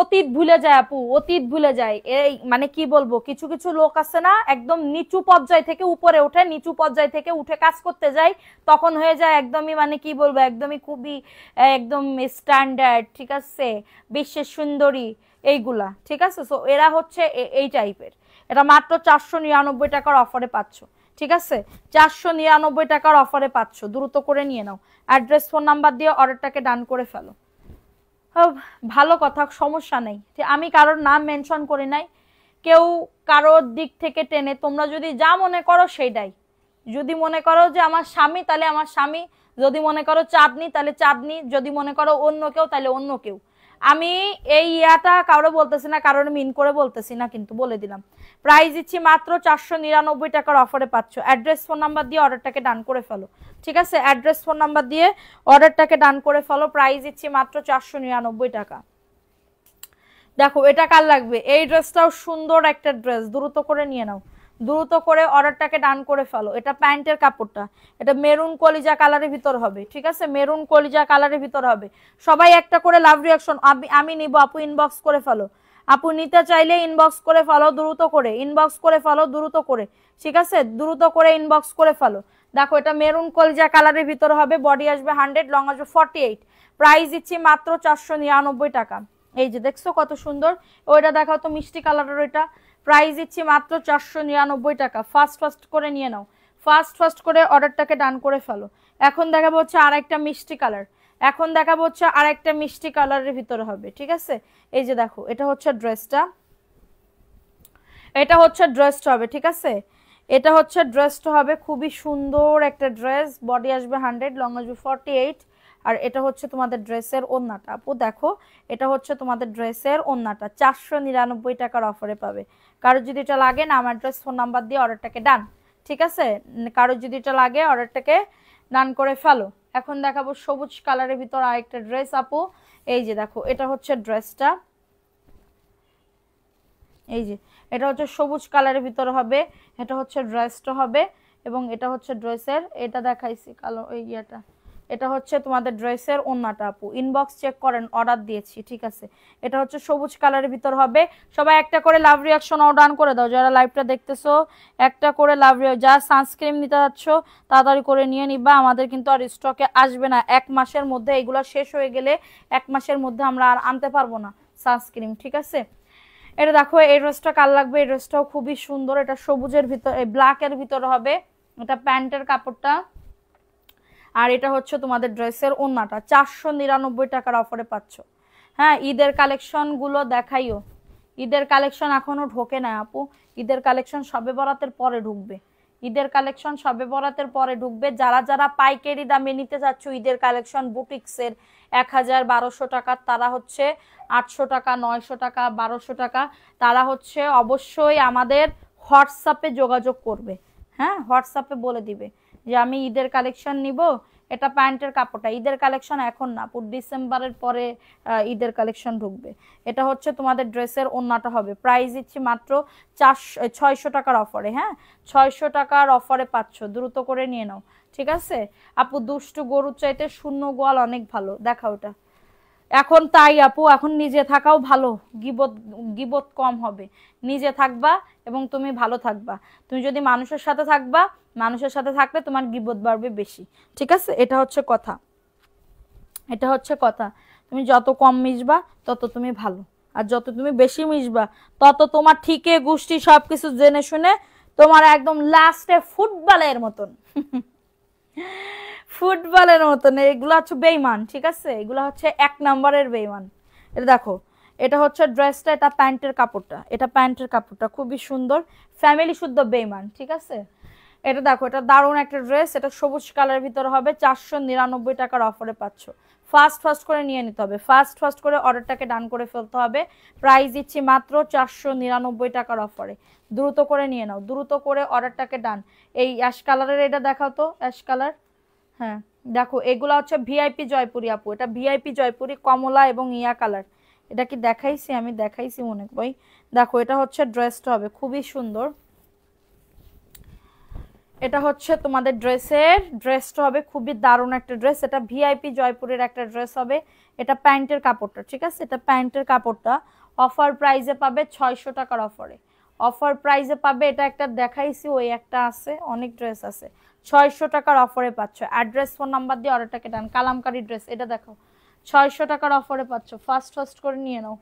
অতীত ভুলে যায় আপু, অতীত ভুলে যায়। এই মানে কি বলবো, কিছু কিছু লোক আছে না, একদম নিচু পর্যায় থেকে উপরে ওঠে, নিচু পর্যায় থেকে উঠে কাজ করতে যায়, তখন হয়ে যায় একদমই মানে কি বলবো, একদমই খুবই একদম স্ট্যান্ডার্ড, ঠিক আছে, বিশ্বের সুন্দরী এইগুলা, ঠিক আছে। সো এরা হচ্ছে এই টাইপের। এটা মাত্র 499 টাকার অফারে পাচ্ছ, ঠিক আছে, 499 টাকার অফারে পাচ্ছ। দ্রুত করে নিয়ে নাও, অ্যাড্রেস ফোন নাম্বার দিয়ে অর্ডারটাকে ডান করে ফেলো। ভালো কথা, সমস্যা নেই, আমি কারোর নাম মেনশন করি নাই, কেউ কারোর দিক থেকে টেনে, তোমরা যদি যা মনে করো সেইটাই। যদি মনে করো যে আমার স্বামী, তাহলে আমার স্বামী, যদি মনে করো চাঁদনি তাহলে চাঁদনি, যদি মনে করো অন্য কেউ তাহলে অন্য কেউ। আমি এই ইয়াটা কারো বলতেছি না, কারোর মিন করে বলতেছি না, কিন্তু বলে দিলাম। প্রাইস দিচ্ছি মাত্র 499 টাকার অফারে পাচ্ছ। অ্যাড্রেস ফোন নাম্বার দিয়ে অর্ডারটাকে ডান করে ফেলো, ঠিক আছে, অ্যাড্রেস ফোন নাম্বার দিয়ে অর্ডারটাকে ডান করে ফেলো। প্রাইস দিচ্ছি মাত্র 499 টাকা। দেখো এটা কার লাগবে, এই ড্রেসটাও সুন্দর একটা ড্রেস, দ্রুত করে নিয়ে নাও, দ্রুত করে অর্ডারটাকে ডান করে ফেলো। এটা প্যান্টের কাপড়টা, এটা মেরুন কলিজা কালারের ভিতর হবে, ঠিক আছে, মেরুন কলিজা কালারের ভিতর হবে। সবাই একটা করে লাভ রিয়াকশন, আমি নিব আপু, ইনবক্স করে ফেলো, আপু নিতে চাইলে ইনবক্স করে ফেলো, দ্রুত করে ইনবক্স করে ফেলো, দ্রুত করে, ঠিক আছে, দ্রুত করে ইনবক্স করে ফেলো। দেখো এটা মেরুন কলিজা কালারের ভিতর হবে, বডি আসবে 100, লং আসবে 48। প্রাইস দিচ্ছি মাত্র 499 টাকা। এই যে দেখছো কত সুন্দর, ওইটা দেখাও তো মিষ্টি কালারের, ওইটা প্রাইস দিচ্ছি মাত্র 499 টাকা। ফার্স্ট ফার্স্ট করে নিয়ে নাও, ফার্স্ট ফার্স্ট করে অর্ডারটাকে ডান করে ফেলো। এখন দেখাবো হচ্ছে আরেকটা মিষ্টি কালার, এখন দেখাবো হচ্ছে আরেকটা মিষ্টি কালারের ভিতরে হবে, ঠিক আছে। এই যে দেখো এটা হচ্ছে ড্রেসটা, এটা হচ্ছে ড্রেসটা হবে, ঠিক আছে, এটা হচ্ছে ড্রেসটা হবে খুবই সুন্দর একটা ড্রেস, বডি আসবে 100, লং আসবে 48। আর এটা হচ্ছে তোমাদের ড্রেসের ওন্নাটা আপু, দেখো এটা হচ্ছে তোমাদের ড্রেসের ওন্নাটা, 499 টাকার অফারে পাবে। কারো যদি এটা লাগে না, আমার ড্রেস ফোন নাম্বার দিয়ে অর্ডারটাকে ডান, ঠিক আছে, কারো যদি এটা লাগে অর্ডারটাকে ডান করে ফেলো। এখন দেখাবো সবুজ কালারের ভিতর আরেকটা ড্রেস আপু। এই যে দেখো এটা হচ্ছে ড্রেসটা, এই যে এটা হচ্ছে সবুজ কালারের ভিতরে হবে, এটা হচ্ছে ড্রেসটা হবে। এবং এটা হচ্ছে ড্রেসের, এটা দেখাইছি কালো ওই ইয়েটা, এটা হচ্ছে তোমাদের ড্রেসের ওন্নাটা আপু, ইনবক্স চেক করেন, অর্ডার দিয়েছি, ঠিক আছে। এটা হচ্ছে সবুজ কালারের ভিতর হবে। সবাই একটা করে লাভ রিয়াকশন অর্ডার করে দাও, যারা লাইভটা দেখতেছো একটা করে লাভ রিয়াকশন। যারা সানস্ক্রিন নিতে যাচ্ছ তাড়াতাড়ি করে নিয়ে নিবা, আমাদের কিন্তু আর স্টকে আসবে না 1 মাসের মধ্যে, এগুলো শেষ হয়ে গেলে 1 মাসের মধ্যে আমরা আর আনতে পারবো না সানস্ক্রিন, ঠিক আছে। এটা দেখো এই ড্রেসটা কার লাগবে, এই ড্রেসটাও খুবই সুন্দর, এটা সবুজের ভিতর, ব্ল্যাকের ভিতর হবে, এটা প্যান্টের কাপড়টা। আর এটা হচ্ছে তোমাদের ড্রেসের ওন্নাটা, 499 টাকার অফারে পাচ্ছ। হ্যাঁ, ঈদের কালেকশন গুলো দেখাইও, ঈদের কালেকশন এখনো ঢোকে না আপু, ঈদের কালেকশন সবে বরাতের পরে ঢুকবে, ঈদের কালেকশন সবে বরাতের পরে ঢুকবে। যারা যারা পাইকারি দামে নিতে চাচ্ছ ঈদের কালেকশন বুটিক্সের 1000-1200 টাকা, তারা হচ্ছে 800 টাকা, 900 টাকা, 1200 টাকা, তারা হচ্ছে অবশ্যই আমাদের হোয়াটসঅ্যাপে যোগাযোগ করবে। হ্যাঁ, হোয়াটসঅ্যাপে বলে দিবে যে আমি ঈদের কালেকশন নিব, এটা প্যান্টের কাপড়টা, ঈদের কালেকশন এখন না, পুরো ডিসেম্বরের পরে ঈদের কালেকশন ঢুকবে। এটা হচ্ছে তোমাদের ড্রেসের ওন্নাটা হবে, প্রাইস দিচ্ছি মাত্র 600 টাকার অফারে। হ্যাঁ, 600 টাকার অফারে পাচ্ছ, দ্রুত করে নিয়ে নাও, ঠিক আছে আপু। দুষ্টু গরুর চাইতে শূন্য গোয়াল অনেক ভালো, দেখা ওটা এখন তাই আপু, এখন নিজে থাকাও ভালো, গিবত গিবত কম হবে, নিজে থাকবা এবং তুমি ভালো থাকবা। তুমি যদি মানুষের সাথে থাকবা, মানুষের সাথে থাকলে তোমার গিবত বাড়বে বেশি, ঠিক আছে, এটা হচ্ছে কথা, এটা হচ্ছে কথা। তুমি যত কম মিশবা তত তুমি ভালো। আর যত তুমি বেশি মিশবা তত তোমার ঠিকে গোষ্ঠী সবকিছু জেনে শুনে তোমার একদম লাস্টে ফুটবলের মতন ফুটবলের মতন এগুলো হচ্ছে বেঈমান, ঠিক আছে? এগুলো হচ্ছে 1 নম্বরের বেঈমান। এটা দেখো, এটা হচ্ছে ড্রেসটা, এটা প্যান্টের কাপড়টা, এটা প্যান্টের কাপড়টা খুবই সুন্দর, ফ্যামিলি শুদ্ধ বেঈমান, ঠিক আছে? এটা দেখো, এটা দারুণ একটা ড্রেস, এটা সবুজ কালারের ভিতরে হবে, 499 টাকার অফারে পাচ্ছ। ফাস্ট করে নিয়ে নিতে হবে, ফাস্ট করে অর্ডারটাকে ডান করে ফেলতে হবে। প্রাইস দিচ্ছি মাত্র 499 টাকার অফারে, দ্রুত করে নিয়ে নাও, দ্রুত করে অর্ডারটাকে ডান। এই অ্যাশ কালারের এটা দেখাও তো, অ্যাশ কালার। হ্যাঁ দেখো, এগুলো হচ্ছে ভিআইপি জয়পুরি আপু, এটা ভিআইপি জয়পুরি কমলা এবং ইয়া কালার। এটা কি দেখাইছি? আমি দেখাইছি মনে করি। দেখো, এটা হচ্ছে ড্রেসটা হবে খুবই সুন্দর, এটা হচ্ছে তোমাদের ড্রেসটা হবে খুবই দারুণ একটা ড্রেস, এটা ভিআইপি জয়পুরের একটা ড্রেস হবে। এটা প্যান্টের কাপড়টা, ঠিক আছে? এটা প্যান্টের কাপড়টা অফার প্রাইসে পাবে 600 টাকার অফারে, অফার প্রাইসে পাবে। এটা একটা দেখাইছি, ওই একটা আছে, অনেক ড্রেস আছে, 600 টাকার অফারে পাচ্ছ। অ্যাড্রেস ফোন নাম্বার দিয়ে অর্ডারটাকে ডান। কালামকারী ড্রেস, এটা দেখো 600 টাকার অফারে পাচ্ছ। ফাস্ট করে নিয়ে নাও,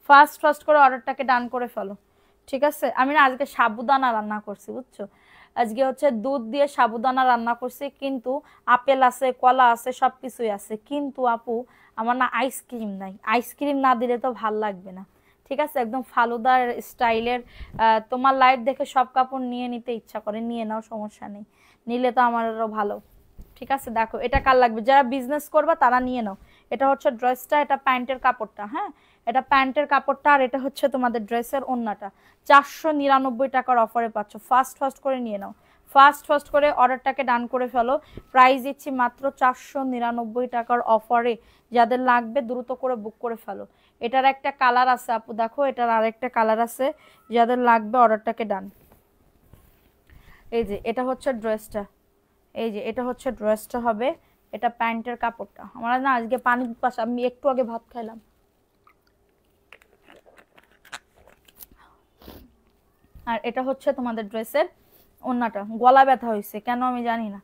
ফাস্ট করে অর্ডারটাকে ডান করে ফেলো, ঠিক আছে? আমি না আজকে সাবুদানা রান্না করছি, বুঝছো? আজকে হচ্ছে দুধ দিয়ে সাবুদানা রান্না করছি, কিন্তু আপেল আছে, কলা আছে, সবকিছুই আছে, কিন্তু আপু আমার না আইসক্রিম নাই, আইসক্রিম না দিলে তো ভাল লাগবে না, ঠিক আছে? একদম ফালুদার স্টাইলের। তোমার লাইভ দেখে সব কাপড় নিয়ে নিতে ইচ্ছা করে, নিয়ে নাও, সমস্যা নেই, নিলে তো আমারও ভালো, ঠিক আছে? দেখো, এটা কার লাগবে, যারা বিজনেস করবা তারা নিয়ে নাও। এটা হচ্ছে ড্রেসটা, এটা প্যান্টের কাপড়টা, হ্যাঁ এটা প্যান্টের কাপড়টা, আর এটা হচ্ছে তোমাদের ড্রেসের ওড়নাটা। 499 টাকার অফারে পাচ্ছ। ফাস্ট করে নিয়ে নাও, ফাস্ট করে অর্ডারটাকে ডান করে ফেলো। প্রাইস দিচ্ছি মাত্র 499 টাকার অফারে, যাদের লাগবে দ্রুত করে বুক করে ফেলো। এটার একটা কালার আছে আপু, দেখো এটার আরেকটা কালার আছে, যাদের লাগবে অর্ডারটাকে ডান। এই যে এটা হচ্ছে ড্রেসটা, এই যে এটা হচ্ছে ড্রেসটা হবে, এটা প্যান্টের কাপড়টা। আমার না আজকে পানি পাশে, আমি একটু আগে ভাত খাইলাম। আর এটা হচ্ছে তোমাদের ড্রেসের ওড়নাটা, গলা ব্যথা হয়েছে কেন আমি জানি না।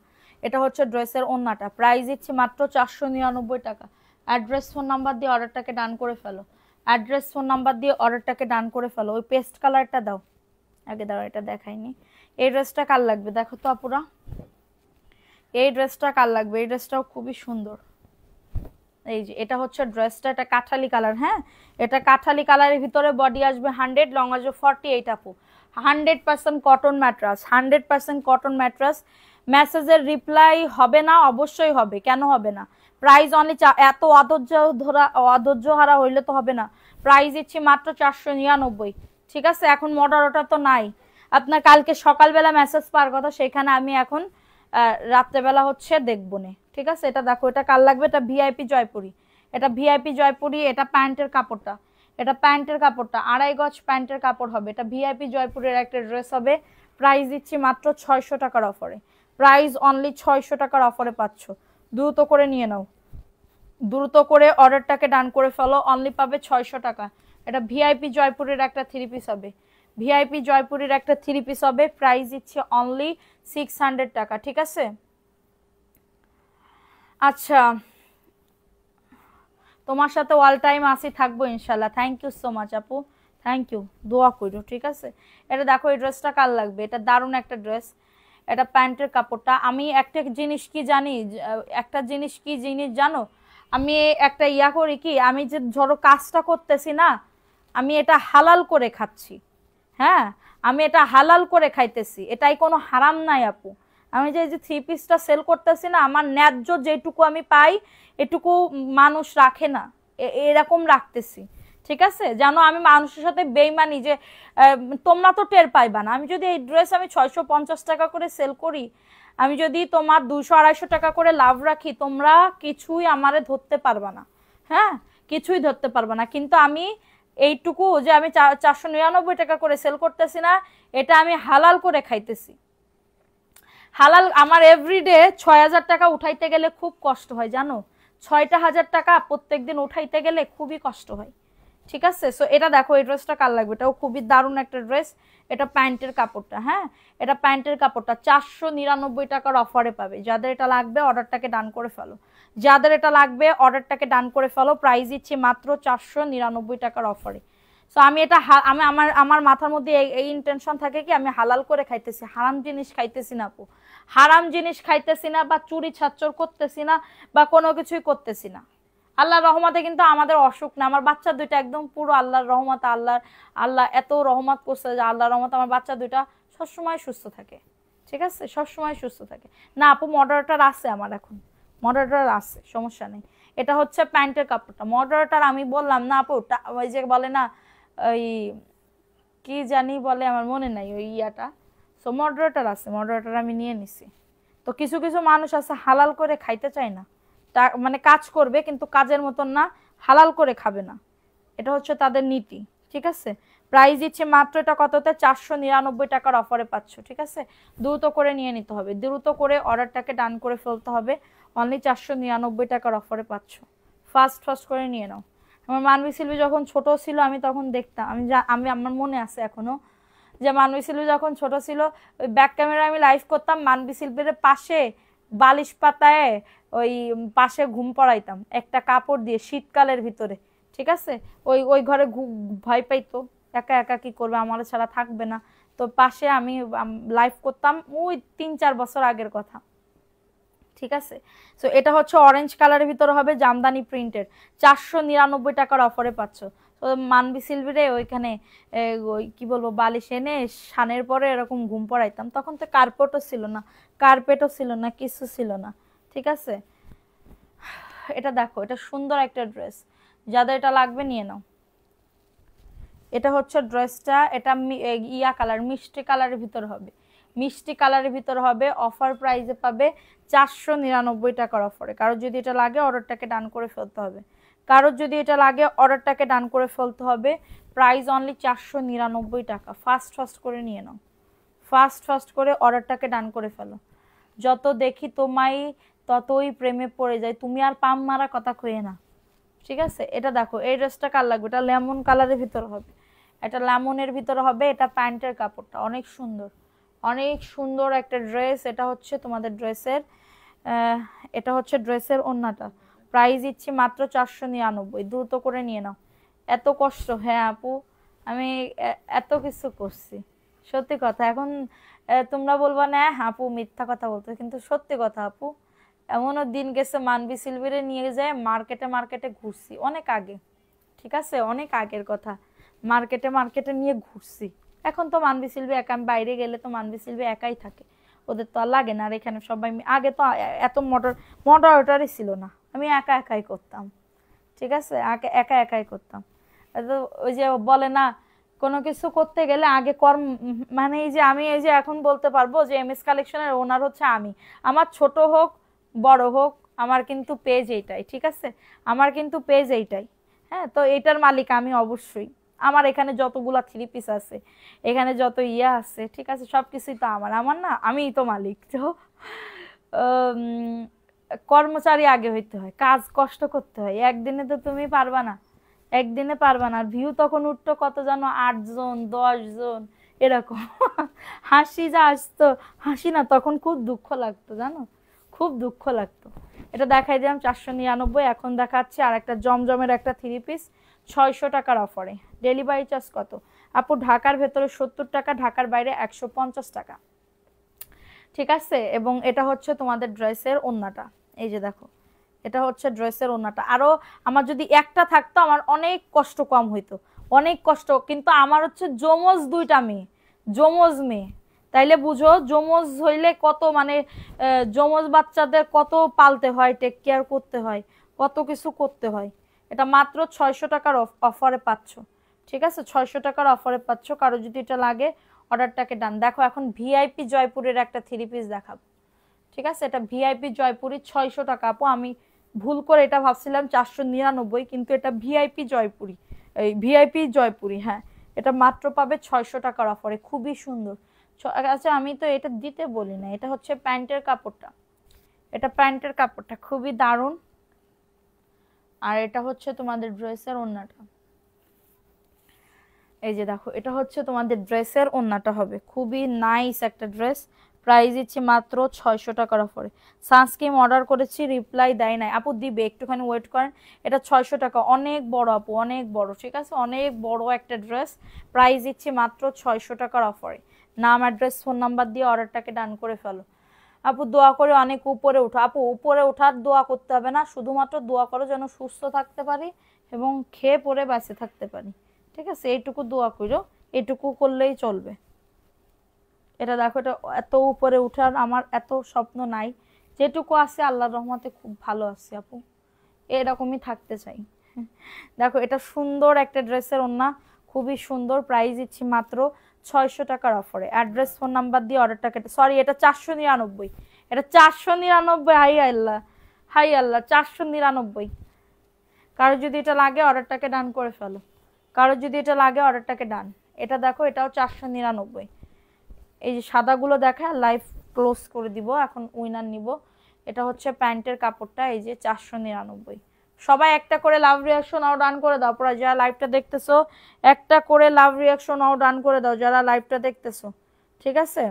এটা হচ্ছে ড্রেসের ওড়নাটা, প্রাইস দিচ্ছি মাত্র 499 টাকা। অ্যাড্রেস ফোন নাম্বার দিয়ে অর্ডারটাকে ডান করে ফেলো, অ্যাড্রেস ফোন নাম্বার দিয়ে অর্ডারটাকে ডান করে ফেলো। ওই পেস্ট কালারটা দাও আগে, দাও, এটা দেখাইনি। এই ড্রেসটা কার লাগবে দেখো তো আপুরা, এই ড্রেসটা কার লাগবে? এই ড্রেসটাও খুবই সুন্দর। এই যে এটা হচ্ছে ড্রেসটা, এটা কাঠালি কালার, হ্যাঁ এটা কাঠালি কালারের ভিতরে বডি আসবে 100, লং আসবে 48 আপু। 100% কটন ম্যাট্রাস, 100% কটন ম্যাট্রাস। মেসেজের রিপ্লাই হবে না? অবশ্যই হবে, কেন হবে না? প্রাইস অনলি, এত অধৈর্য হারা হইলে তো হবে না। প্রাইস দিচ্ছি মাত্র 499, ঠিক আছে? এখন মডারটা তো নাই, আপনার কালকে সকালবেলা মেসেজ পাওয়ার কথা, সেখানে আমি এখন রাত্রেবেলা হচ্ছে দেখবো না, ঠিক আছে? এটা দেখো, এটা কার লাগবে? এটা ভিআইপি জয়পুরি, এটা ভিআইপি জয়পুরি, এটা প্যান্টের কাপড়টা, এটা প্যান্টের কাপড়টা 2.5 গজ প্যান্টের কাপড় হবে। এটা ভিআইপি জয়পুরের একটা ড্রেস হবে। প্রাইস দিচ্ছি মাত্র 600 টাকার অফারে, প্রাইস অনলি 600 টাকার অফারে পাচ্ছ। দ্রুত করে নিয়ে নাও, দ্রুত করে অর্ডারটাকে ডান করে ফেলো, অনলি পাবে 600 টাকা। এটা ভিআইপি জয়পুরের একটা 3 পিস হবে, ভিআইপি জয়পুরের একটা 3 পিস হবে। প্রাইস দিচ্ছি অনলি 600 টাকা, ঠিক আছে? আচ্ছা, তোমার সাথে অল টাইম আসি থাকবো ইনশাল্লাহ। থ্যাংক ইউ সো মাচ আপু, থ্যাংক ইউ, দোয়া করো, ঠিক আছে? এটা দেখো, এই ড্রেসটা কার লাগবে? এটা দারুণ একটা ড্রেস, এটা প্যান্টের কাপড়টা। আমি একটা জিনিস কি জানি, একটা জিনিস কি জিনিস জানো, আমি একটা ইয়া করি কি, আমি যে ধরো কাজটা করতেছি না, আমি এটা হালাল করে খাচ্ছি, হ্যাঁ আমি এটা হালাল করে খাইতেছি, এটাই কোনো হারাম নাই আপু। আমি যে 3 পিসটা সেল করতেছি না, আমার ন্যায্য যেটুকু আমি পাই এটুকু মানুষ রাখে না, এরকম রাখতেছি, ঠিক আছে? জানো আমি মানুষের সাথে বেইমানি, যে তোমরা তো টের পাইবা না। আমি যদি এই ড্রেস আমি 650 টাকা করে সেল করি, আমি যদি তোমার 200-250 টাকা করে লাভ রাখি, তোমরা কিছুই আমারে ধরতে পারবা না, হ্যাঁ কিছুই ধরতে পারবা না। কিন্তু আমি এইটুকু যে আমি 499 টাকা করে সেল করতেছি না, এটা আমি হালাল করে খাইতেছি। হালাল আমার এভরিডে 6000 টাকা উঠাইতে গেলে খুব কষ্ট হয়, জানো 6টা হাজার টাকা প্রত্যেকদিন উঠাইতে গেলে খুবই কষ্ট হয়, ঠিক আছে? সো এটা দেখো, এই ড্রেসটা কার লাগবে? এটাও খুবই দারুণ একটা ড্রেস, এটা প্যান্টের কাপড়টা, হ্যাঁ এটা প্যান্টের কাপড়টা 499 টাকার অফারে পাবে। যাদের এটা লাগবে অর্ডারটাকে ডান করে ফেলো, যাদের এটা লাগবে অর্ডারটাকে ডান করে ফেলো। প্রাইস দিচ্ছি মাত্র 499 টাকার অফারে, সো আমি এটা আমি আমার আমার মাথার মধ্যে এই ইন্টেনশন থাকে কি আমি হালাল করে খাইতেছি, হারাম জিনিস খাইতেছি না আপু, হারাম জিনিস খাইতেছি না বা চুরি ছাচ্চর করতেছি না বা কোনো কিছুই করতেছি না। আল্লাহর রহমতে কিন্তু আমাদের অসুখ না, আমার বাচ্চা দুইটা একদম পুরো আল্লাহর রহমতে, আল্লাহ এত রহমত করছে যে আল্লাহর রহমতে আমার বাচ্চা দুইটা সবসময় সুস্থ থাকে, ঠিক আছে, সবসময় সুস্থ থাকে। না আপু মডারেটর আছে আমার, এখন মডারেটর আছে, সমস্যা নেই। এটা হচ্ছে প্যান্টের কাপড়টা, মডারেটর আমি বললাম না আপু, ওই যে বলে না ওই কি জানি বলে আমার মনে নাই ওই ইয়াটা। সো মডারেটর আছে, মডারেটর আমি নিয়ে নিছি। তো কিছু কিছু মানুষ আছে হালাল করে খাইতে চায় না, মানে কাজ করবে কিন্তু কাজের মতন না, হালাল করে খাবে না, এটা হচ্ছে তাদের নীতি, ঠিক আছে। প্রাইস দিচ্ছে মাত্র এটা কততে, 499 টাকার অফারে পাচ্ছ, ঠিক আছে। দ্রুত করে নিয়ে নিতে হবে, দ্রুত করে অর্ডারটাকে ডান করে ফেলতে হবে, অনলি 499 টাকার অফারে পাচ্ছ, ফাস্ট ফাস্ট করে নিয়ে নাও। আমার মানবী সিলভি যখন ছোট ছিল আমি তখন দেখতাম, আমি আমার মনে আছে এখনো, যে মানবী সিলভি যখন ছোট ছিল ওই ব্যাক ক্যামেরা আমি লাইভ করতাম, মানবী সিলভির পাশে বালিশ পাতায় ওই পাশে ঘুম পড়াইতাম একটা কাপড় দিয়ে শীতকালের ভিতরে, ঠিক আছে। ওই ওই ঘরে ভয় পাইতো, একা একা কি করবে, আমার ছাড়া থাকবে না, তো পাশে আমি লাইভ করতাম, ওই 3-4 বছর আগের কথা, ঠিক আছে। সো এটা হচ্ছে অরেঞ্জ কালারের ভিতরে হবে, জামদানি প্রিন্টের, 499 টাকার অফারে পাচ্ছ। তো মানবী সিলভিরে ওইখানে ওই কি বলবো বালিশ এনে শানের পরে এরকম ঘুম পড়াইতাম, তখন তো কার্পেটও ছিল না, কার্পেটও ছিল না, কিছু ছিল না, ঠিক আছে। এটা দেখো, এটা সুন্দর একটা ড্রেস, যাদের এটা লাগবে নিয়ে নাও। এটা হচ্ছে ড্রেসটা, এটা ইয়া কালার, মিষ্টি কালারের ভিতর হবে, মিষ্টি কালারের ভিতর হবে, অফার প্রাইসে পাবে 499 টাকার অফারে। কারোর যদি এটা লাগে অর্ডারটাকে ডান করে ফেলতে হবে, কারোর যদি এটা লাগে অর্ডারটাকে ডান করে ফেলতে হবে, প্রাইস অনলি 499 টাকা। ফাস্ট ফাস্ট করে নিয়ে নাও, ফাস্ট ফাস্ট করে অর্ডারটাকে ডান করে ফেলো। যত দেখি তোমায় ততই প্রেমে পড়ে যায়, তুমি আর পাম মারা কথা কয়ে না, ঠিক আছে। এটা দেখো, এই ড্রেসটা কার লাগবে, এটা লেমন কালারের ভিতর হবে, এটা লেমনের ভিতর হবে, এটা প্যান্টের কাপড়টা অনেক সুন্দর, অনেক সুন্দর একটা ড্রেস। এটা হচ্ছে তোমাদের ড্রেসের, এটা হচ্ছে ড্রেসের ওড়নাটা, প্রাইস দিচ্ছি মাত্র 499, দ্রুত করে নিয়ে নাও। এত কষ্ট, হ্যাঁ আপু আমি এত কিছু করছি, সত্যি কথা। এখন তোমরা বলবা না আপু মিথ্যা কথা বলতে, কিন্তু সত্যি কথা আপু, এমনও দিন গেছে মানবী সিলভিরে নিয়ে যায় মার্কেটে মার্কেটে ঘুরছি, অনেক আগে, ঠিক আছে, অনেক আগের কথা, মার্কেটে মার্কেটে নিয়ে ঘুরছি। এখন তো মানবী সিলভি একা, আমি বাইরে গেলে তো মানবী সিলভি একাই থাকে, ওদের তো আর লাগে না। আর এখানে সবাই আগে তো এত মডারেটরই ছিল না, আমি একা একাই করতাম, ঠিক আছে, একা একাই করতাম। তো ওই যে বলে না কোনো কিছু করতে গেলে আগে কর্ম, মানে এই যে আমি এই যে এখন বলতে পারবো যে এমএস কালেকশনের ওনার হচ্ছে আমি, আমার ছোট হোক বড় হোক আমার কিন্তু পেজ এইটাই, ঠিক আছে, আমার কিন্তু পেজ এইটাই, হ্যাঁ। তো এইটার মালিক আমি অবশ্যই, আমার এখানে যতগুলা 3 পিস আছে, এখানে যত ইয়া আছে, ঠিক আছে, সবকিছুই তো আমার, আমার না, আমিই তো মালিক। তো কর্মচারী আগে হইতে হয়, কাজ কষ্ট করতে হয়, একদিনে তো তুমি পারবা না, একদিনে পারবা না। আর ভিউ তখন উঠতো কত জানো, 8 জন 10 জন এরকম। হাসি যা আসতো, হাসি না, তখন খুব দুঃখ লাগতো জানো, খুব দুঃখ লাগতো। এটা দেখাই দিলাম 499, এখন দেখাচ্ছি আর একটা জমজমের একটা 3 পিস 600 টাকার অফারে। ডেলিভারি চার্জ কত আপু, ঢাকার ভেতরে 70 টাকা, ঢাকার বাইরে 150 টাকা, ঠিক আছে। এবং এটা হচ্ছে তোমাদের ড্রেসের ওড়নাটা, এই যে দেখো, এটা হচ্ছে ড্রেসের ওড়নাটা। আরো আমার যদি একটা থাকতো আমার অনেক কষ্ট কম হইতো, অনেক কষ্ট, কিন্তু আমার হচ্ছে যমজ 2টা মেয়ে, যমজ মেয়ে, তাইলে বুঝো যমজ হইলে কত, মানে যমজ বাচ্চাদের কত পালতে হয়, টেক কেয়ার করতে হয়, কত কিছু করতে হয়। এটা মাত্র 600 টাকার অফারে পাচ্ছ, ঠিক আছে, 600 টাকার অফারে পাচ্ছ। কারো যদি এটা লাগে অর্ডারটাকে ডান। দেখো এখন ভিআইপি জয়পুরের একটা 3 পিস দেখাবো, ঠিক আছে, এটা ভিআইপি জয়পুরি 600 টাকা। আপু আমি ভুল করে এটা ভাবছিলাম 499, কিন্তু এটা ভিআইপি জয়পুরি, এই ভিআইপি জয়পুরি, হ্যাঁ। এটা মাত্র পাবে 600 টাকার অফারে, খুবই সুন্দর। আচ্ছা আমি তো এটা দিতে বলি না, এটা হচ্ছে প্যান্টের কাপড়টা, এটা প্যান্টের কাপড়টা খুবই দারুণ। আর এটা হচ্ছে তোমাদের ড্রেসের ওড়নাটা, এই যে দেখো, এটা হচ্ছে তোমাদের ড্রেসের ওড়নাটা হবে, খুবই নাইস একটা ড্রেস, প্রাইস দিচ্ছি মাত্র 600 টাকার অফারে। সানস্ক্রিন অর্ডার করেছি, রিপ্লাই দেয় নাই আপু, দিবে, একটুখানি ওয়েট করেন। এটা 600 টাকা, অনেক বড় আপু, অনেক বড়, ঠিক আছে, অনেক বড় একটা ড্রেস। প্রাইস দিচ্ছি মাত্র 600 টাকার অফারে। নাম, অ্যাড্রেস, ফোন নাম্বার দিয়ে অর্ডারটাকে ডান করে ফেলো। আপু দোয়া করে অনেক উপরে উঠো। আপু উপরে ওঠার দোয়া করতে হবে না, শুধুমাত্র দোয়া করো যেন সুস্থ থাকতে পারি এবং খেয়ে পরে বেঁচে থাকতে পারি, ঠিক আছে, এইটুকু দোয়া করো, এইটুকু করলেই চলবে। এটা দেখো, এটা এত উপরে উঠার আমার এত স্বপ্ন নাই, যেটুকু আছে আল্লাহর রহমতে খুব ভালো আছে আপু, এরকমই থাকতে চাই। দেখো এটা সুন্দর একটা ড্রেসের ওড়না, খুবই সুন্দর। প্রাইস দিচ্ছি মাত্র 600 টাকার অফারে। অ্যাড্রেস, ফোন নাম্বার দিয়ে অর্ডারটা কেটে, সরি এটা 499, এটা 499, হাই আল্লাহ, হাই আল্লাহ, 499। কারো যদি এটা লাগে অর্ডারটাকে ডান করে ফেলো, কারো যদি এটা লাগে অর্ডারটাকে ডান। এটা দেখো, এটাও 499। এই যে সাদাগুলো দেখায় লাইভ ক্লোজ করে দিব, এখন উইনার নিব। এটা হচ্ছে প্যান্টের কাপড়টা, এই যে 499। সবাই একটা করে লাভ রিয়াকশন আও ডান করে দাও, পরে যারা লাইভটা দেখতেছো একটা করে লাভ রিয়াকশন আও ডান করে দাও যারা লাইভটা দেখতেছো, ঠিক আছে।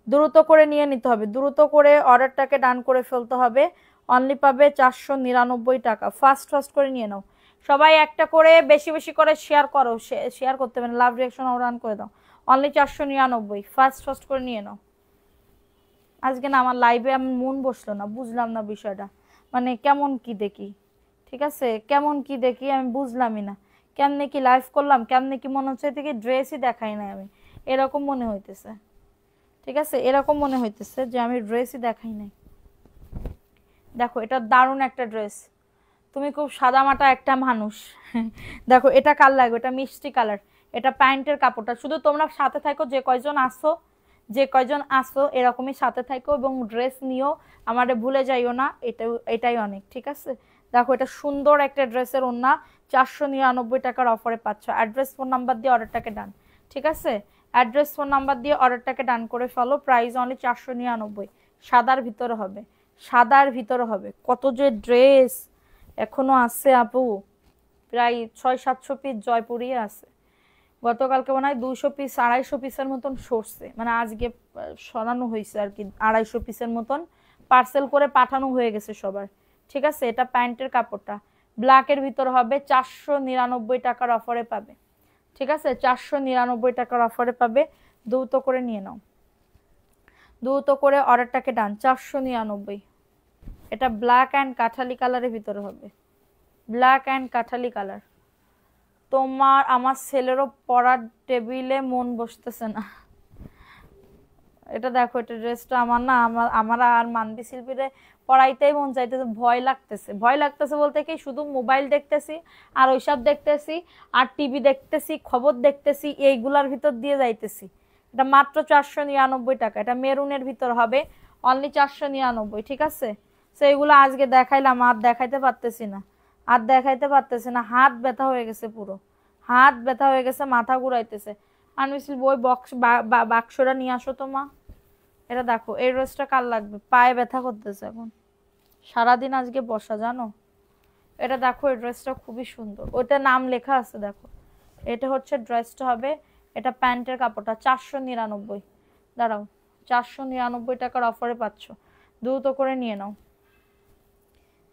দ্রুত করে নিয়ে নিতে হবে, দ্রুত করে অর্ডারটাকে ডান করে ফেলতে হবে। অনলি পাবে 499 টাকা। ফাস্ট ফাস্ট করে নিয়ে নাও সবাই, একটা করে বেশি বেশি করে শেয়ার করো, শেয়ার করতে পারেন, লাভ রিয়াকশন আও ডান করে দাও। অনলি 499, ফাস্ট ফাস্ট করে নিয়ে নাও। আজকে না আমার লাইভে আমি মন বসলো না, বুঝলাম না বিষয়টা, মানে কেমন কি দেখি, ঠিক আছে, কেমন কি দেখি আমি বুঝলামই না। কেমনে কি লাইভ করলাম, কেমনে কি মনে হচ্ছে থেকে ড্রেসই দেখাই নাই আমি, এরকম মনে হইতেছে, ঠিক আছে, এরকম মনে হইতেছে যে আমি ড্রেসই দেখাই নাই। দেখো এটা দারুণ একটা ড্রেস, তুমি খুব সাদামাটা একটা মানুষ। দেখো এটা কাল লাগবে, এটা মিষ্টি কালার, এটা প্যান্টের কাপড়টা। শুধু তোমরা সাথে থাকো, যে কয়জন আসো, যে কয়জন আসো এরকমই সাথে থাকো এবং ড্রেস নিও, আমারে ভুলে যাইও না, এটাই অনেক, ঠিক আছে। দেখো এটা সুন্দর একটা ড্রেসের ওড়না, 499 টাকার অফারে পাচ্ছ। অ্যাড্রেস, ফোন নাম্বার দিয়ে অর্ডারটাকে ডান, ঠিক আছে। অ্যাড্রেস, ফোন নাম্বার দিয়ে অর্ডারটাকে ডান করে ফেলো। প্রাইস অনলি 499, সাদার ভিতরে হবে, সাদার ভিতরে হবে। কত যে ড্রেস এখনো আছে আপু, প্রায় 600-700 পিস জয়পুরি আছে। গতকালকে মনে হয় 200 পিস 250 পিসের মতন সরছে, মানে আজকে সরানো হয়েছে আর কি, 250 পিসের মতন পার্সেল করে পাঠানো হয়ে গেছে সবার, ঠিক আছে। এটা প্যান্টের কাপড়টা ব্ল্যাকের ভিতর হবে, 499 টাকার অফারে পাবে, ঠিক আছে, 499 টাকার অফারে পাবে। দ্রুত করে নিয়ে নাও, দ্রুত করে অর্ডারটাকে ডান। 499, এটা ব্ল্যাক অ্যান্ড কাঠালি কালারের ভিতরে হবে, ব্ল্যাক অ্যান্ড কাঠালি কালার। তোমার আমার ছেলেরও পড়ার টেবিলে মন বসতেছে না। এটা দেখো, এটা ড্রেসটা আমার না, আমার আর মানবি শিল্পীরে পড়াইতেই মন চাইতেছে, ভয় লাগতেছে, ভয় লাগতেছে বলতে কি, শুধু মোবাইল দেখতেছি আর ওইসব দেখতেছি আর টিভি দেখতেছি, খবর দেখতেছি, এইগুলার ভিতর দিয়ে যাইতেছি। এটা মাত্র 499 টাকা, এটা মেরুনের ভিতর হবে, অনলি 499, ঠিক আছে। তো এইগুলো আজকে দেখাইলাম, আর দেখাইতে পারতেছি না, আর দেখাইতে পারতেছি না, হাত ব্যথা হয়ে গেছে, পুরো হাত ব্যথা হয়ে গেছে, মাথা ঘুরাইতেছে। আনবিসিল বই বাক্সটা নিয়ে আসো তো মা। এটা দেখো, এই ড্রেসটা কার লাগবে, পায়ে ব্যথা করতেছে এখন, সারাদিন আজকে বসা জানো। এটা দেখো, এই ড্রেসটা খুবই সুন্দর, ওইটা নাম লেখা আছে দেখো। এটা হচ্ছে ড্রেসটা হবে, এটা প্যান্টের কাপড়টা 499, দাঁড়াও, 499 টাকার অফারে পাচ্ছ, দ্রুত করে নিয়ে নাও।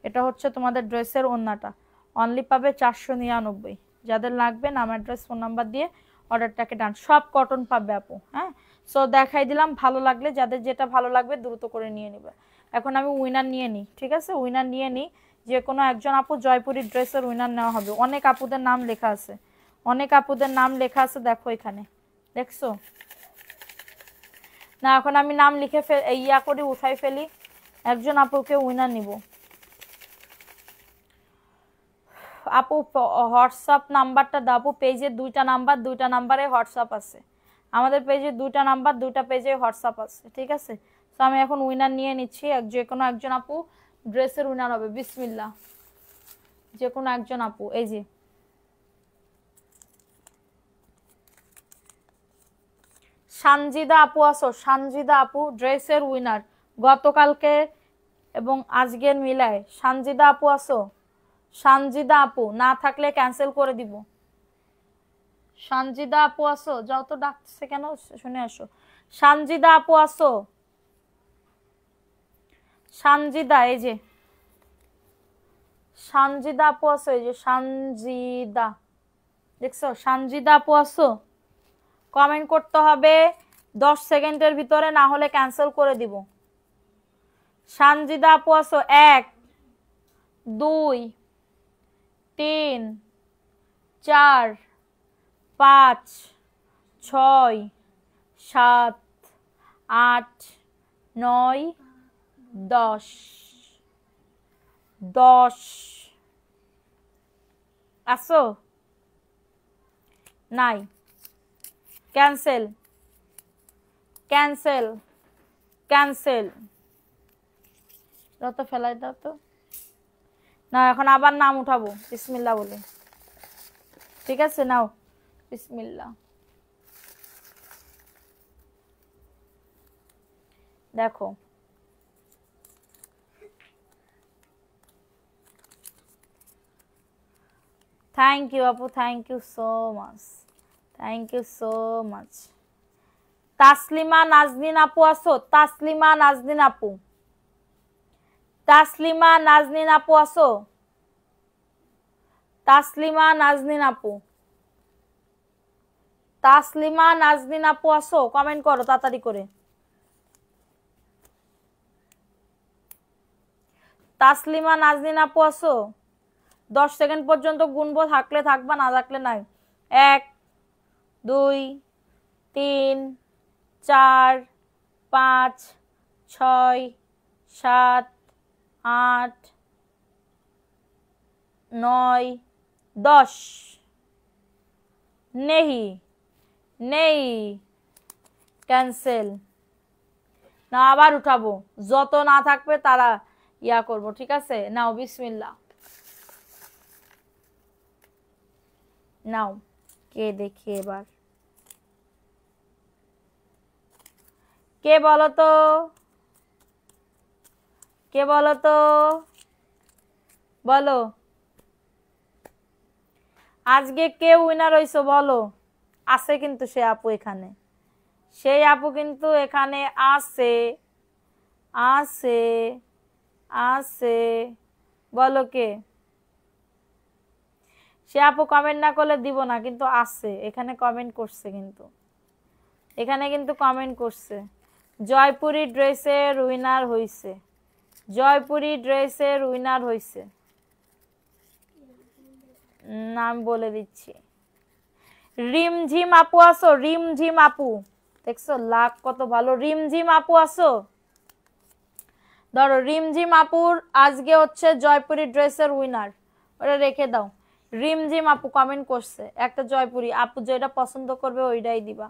এটা হচ্ছে তোমাদের ড্রেসের ওড়নাটা, অনলি পাবে 499। যাদের লাগবে নাম, অ্যাড্রেস, ফোন নাম্বার দিয়ে অর্ডারটাকে ডান। সব কটন পাবে আপু, হ্যাঁ। সো দেখাই দিলাম, ভালো লাগলে যাদের যেটা ভালো লাগবে দ্রুত করে নিয়ে নিবে। এখন আমি উইনার নিয়ে নিই, ঠিক আছে, উইনার নিয়ে নিই। যে কোনো একজন আপু জয়পুরি ড্রেসের উইনার নেওয়া হবে। অনেক আপুদের নাম লেখা আছে, অনেক আপুদের নাম লেখা আছে, দেখো এখানে, দেখছো না। এখন আমি নাম লিখে ইয়া করে উঠাই ফেলি, একজন আপুকে উইনার নিব। আপু হোয়াটসঅ্যাপ নাম্বারটা দাও আপু, পেজে দুইটা নাম্বার, দুইটা নাম্বারে হোয়াটসঅ্যাপ আছে, আমাদের পেজে দুইটা নাম্বার, দুইটা পেজে হোয়াটসঅ্যাপ আছে, ঠিক আছে। তো আমি এখন উইনার নিয়ে নিচ্ছি, যে কোনো একজন আপু ড্রেসের উইনার হবে, বিসমিল্লাহ। যে কোনো একজন আপু, এই যে সানজিদা আপু আসো, সানজিদা আপু ড্রেসের উইনার গতকালকে এবং আজকের মিলায়। সানজিদা আপু আসো, সানজিদা আপু, না থাকলে ক্যান্সেল করে দিব। সানজিদা আপু আসো, যাও তো, ডাকছে কেন, শুনে আসো। সানজিদা আপু আসো, সানজিদা, এই যে সানজিদা আপু আসো, এই যে সানজিদা, দেখছো সানজিদা আপু আসো। কমেন্ট করতে হবে 10 সেকেন্ডের ভিতরে, না হলে ক্যান্সেল করে দিব। সানজিদা আপু আসো। 1 2 3 4 5 6 7 8 9 10 10 আসো নাই, ক্যান্সেল ক্যান্সেল ক্যান্সেল। যত ফেলাই দাও তো না, এখন আবার নাম উঠাবো বিসমিল্লাহ বলে, ঠিক আছে? নাও বিসমিল্লাহ। দেখো থ্যাংক ইউ আপু, thank you so much, thank you so much. Taslima Nazneen আপু আসো, তাসলিমা নাজনীন আপু, তাসলিমা নাজনীন আপু আসো, তাসলিমা নাজনীন আপু, তাসলিমা নাজনীন আপু আসো, কমেন্ট করো তাড়াতাড়ি করে। তাসলিমা নাজনীন আপু আসো। 10 সেকেন্ড পর্যন্ত গুনবো, থাকলে থাকবা, না থাকলে নাই। 1 2 3 4 5 6 7 8 9 10 নেহি নেই, ক্যান্সেল। না আবার উঠাবো, যত না থাকবে তারা ইয়া করব, ঠিক আছে? নাও বিসমিল্লাহ, নাও। কে দেখি এবার, কে বলো তো, কে বলো তো, বলো আজকে কে উইনার হইছো বলো। আছে কিন্তু সে আপু এখানে, সেই আপু কিন্তু এখানে আছে, আছে আছে, বলো কে? সে আপু কমেন্ট না করলে দিব না, কিন্তু আছে এখানে, কমেন্ট করছে কিন্তু, এখানে কিন্তু কমেন্ট করছে। জয়পুরি ড্রেসের উইনার হইছে, জয়পুরি ড্রেসের উইনার হইছে, নাম বলে দিচ্ছি। রিমঝিম আপু আসো, রিমঝিম আপু, দেখছো লাখ কত ভালো। রিমঝিম আপু আসো, ধরো রিমঝিম আপুর আজকে হচ্ছে জয়পুরি ড্রেসের উইনার, ওটা রেখে দাও। রিমঝিম আপু কমেন্ট করছে একটা জয়পুরি, আপু যেটা পছন্দ করবে ওইটাই দিবা।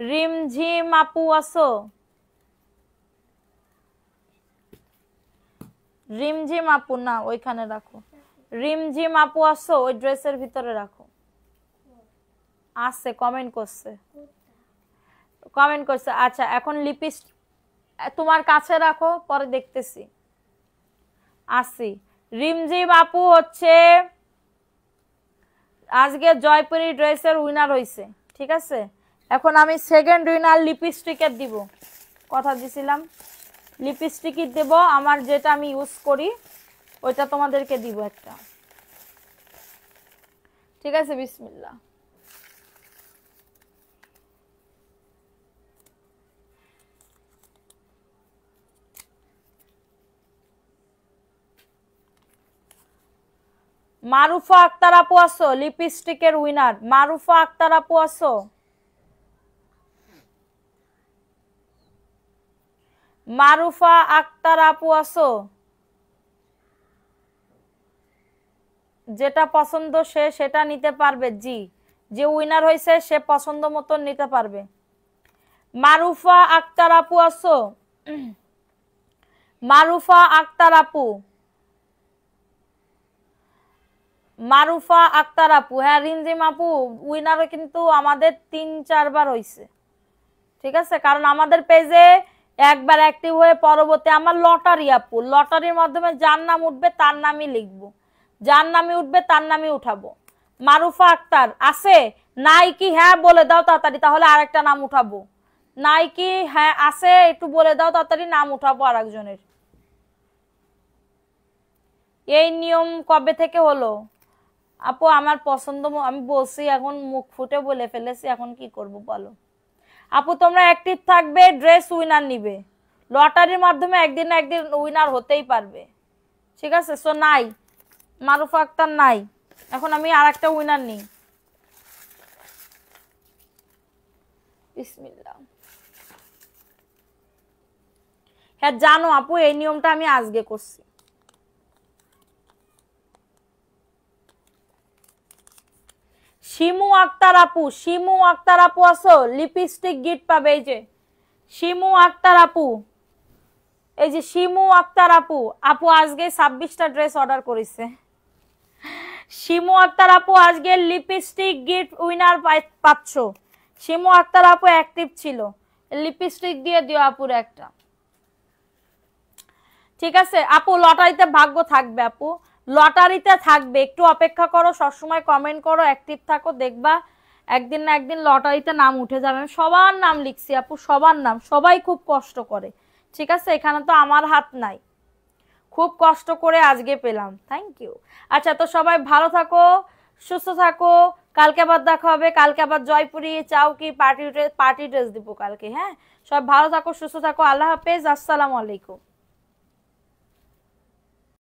রিমঝিম আপু আসো, রিমঝিম আপু না ওইখানে রাখো, রিমঝিম আপু আসো, ওই ড্রেসের ভিতরে রাখো। আছে কমেন্ট করছে, কমেন্ট করছে। আচ্ছা এখন লিপস্টিক তোমার কাছে রাখো, পরে দেখতেছি। আসি, রিমঝিম আপু হচ্ছে আজকে জয়পুরি ড্রেসের উইনার হইছে, ঠিক আছে? এখন আমি সেকেন্ড উইনার লিপস্টিকের দিব, কথা দিছিলাম লিপস্টিকই দেব, আমার যেটা আমি ইউজ করি ওইটা তোমাদেরকে দিব একটা, ঠিক আছে? বিসমিল্লাহ। মারুফা আক্তার আপু আসো, লিপস্টিকের উইনার মারুফা আক্তার আপু আসো, মারুফা আক্তার আপু আসো। যেটা পছন্দ সে সেটা নিতে পারবে, জি, যে উইনার হয়েছে সে পছন্দ মতো নিতে পারবে। মারুফা আক্তার আপু আসো, মারুফা আক্তার আপু, মারুফা আক্তার আপু। হ্যাঁ রিমঝিম আপু উইনার কিন্তু আমাদের 3-4 বার হয়েছে, ঠিক আছে? কারণ আমাদের পেজে একবার অ্যাক্টিভ হয়ে পরবর্তী আমার লটারি আপু, লটারির মাধ্যমে যার নাম উঠবে তার নামই লিখবো, যার নামই উঠবে তার নামই উঠাবো। মারুফা আক্তার আছে নাই কি? হ্যাঁ বলে দাও তাড়াতাড়ি, তাহলে আরেকটা নাম উঠাবো। নাই কি? হ্যাঁ আছে, একটু বলে দাও তাড়াতাড়ি, নাম উঠাবো আর একজনের। এই নিয়ম কবে থেকে হলো? আপু আমার পছন্দ, আমি বলছি এখন মুখ ফুটে বলে ফেলেছি, এখন কি করব বলো। আপু তোমরা অ্যাক্টিভ থাকবে, ড্রেস উইনার নিবে, লটারির মাধ্যমে একদিন না একদিন উইনার হতেই পারবে, ঠিক আছে? সো নাই, মারুফা আক্তার নাই, এখন আমি আর একটা উইনার নিই। বিসমিল্লাহ। হ্যাঁ জানো আপু, এই নিয়মটা আমি আজকে করছি। শিমু আক্তার আপু, শিমু আক্তার আপু আসো, লিপস্টিক গিফট পাবে। এই যে শিমু আক্তার আপু, এই যে শিমু আক্তার আপু, আপু আজকে 26টা ড্রেস অর্ডার করেছে। শিমু আক্তার আপু আজকে লিপস্টিক গিফট উইনার পাচ্ছ। শিমু আক্তার আপু অ্যাক্টিভ ছিল, লিপস্টিক দিয়ে দিও আপুর একটা, ঠিক আছে? আপু লটারিতে ভাগ্য থাকবে, আপু লটারিতে থাকবে, একটু অপেক্ষা করো, সবসময় কমেন্ট করো, অ্যাক্টিভ থাকো, দেখবা একদিন না একদিন লটারিতে নাম উঠে যাবে। আমি সবার নাম লিখছি আপু, সবার নাম, সবাই খুব কষ্ট করে, ঠিক আছে? এখানে তো আমার হাত নাই, খুব কষ্ট করে আজকে পেলাম, থ্যাংক ইউ। আচ্ছা তো সবাই ভালো থাকো, সুস্থ থাকো, কালকে আবার দেখা হবে, কালকে আবার জয়পুরি চাও কি পার্টি ড্রেস দিব কালকে, হ্যাঁ? সবাই ভালো থাকো, সুস্থ থাকো, আল্লাহ হাফেজ, আসসালামু আলাইকুম।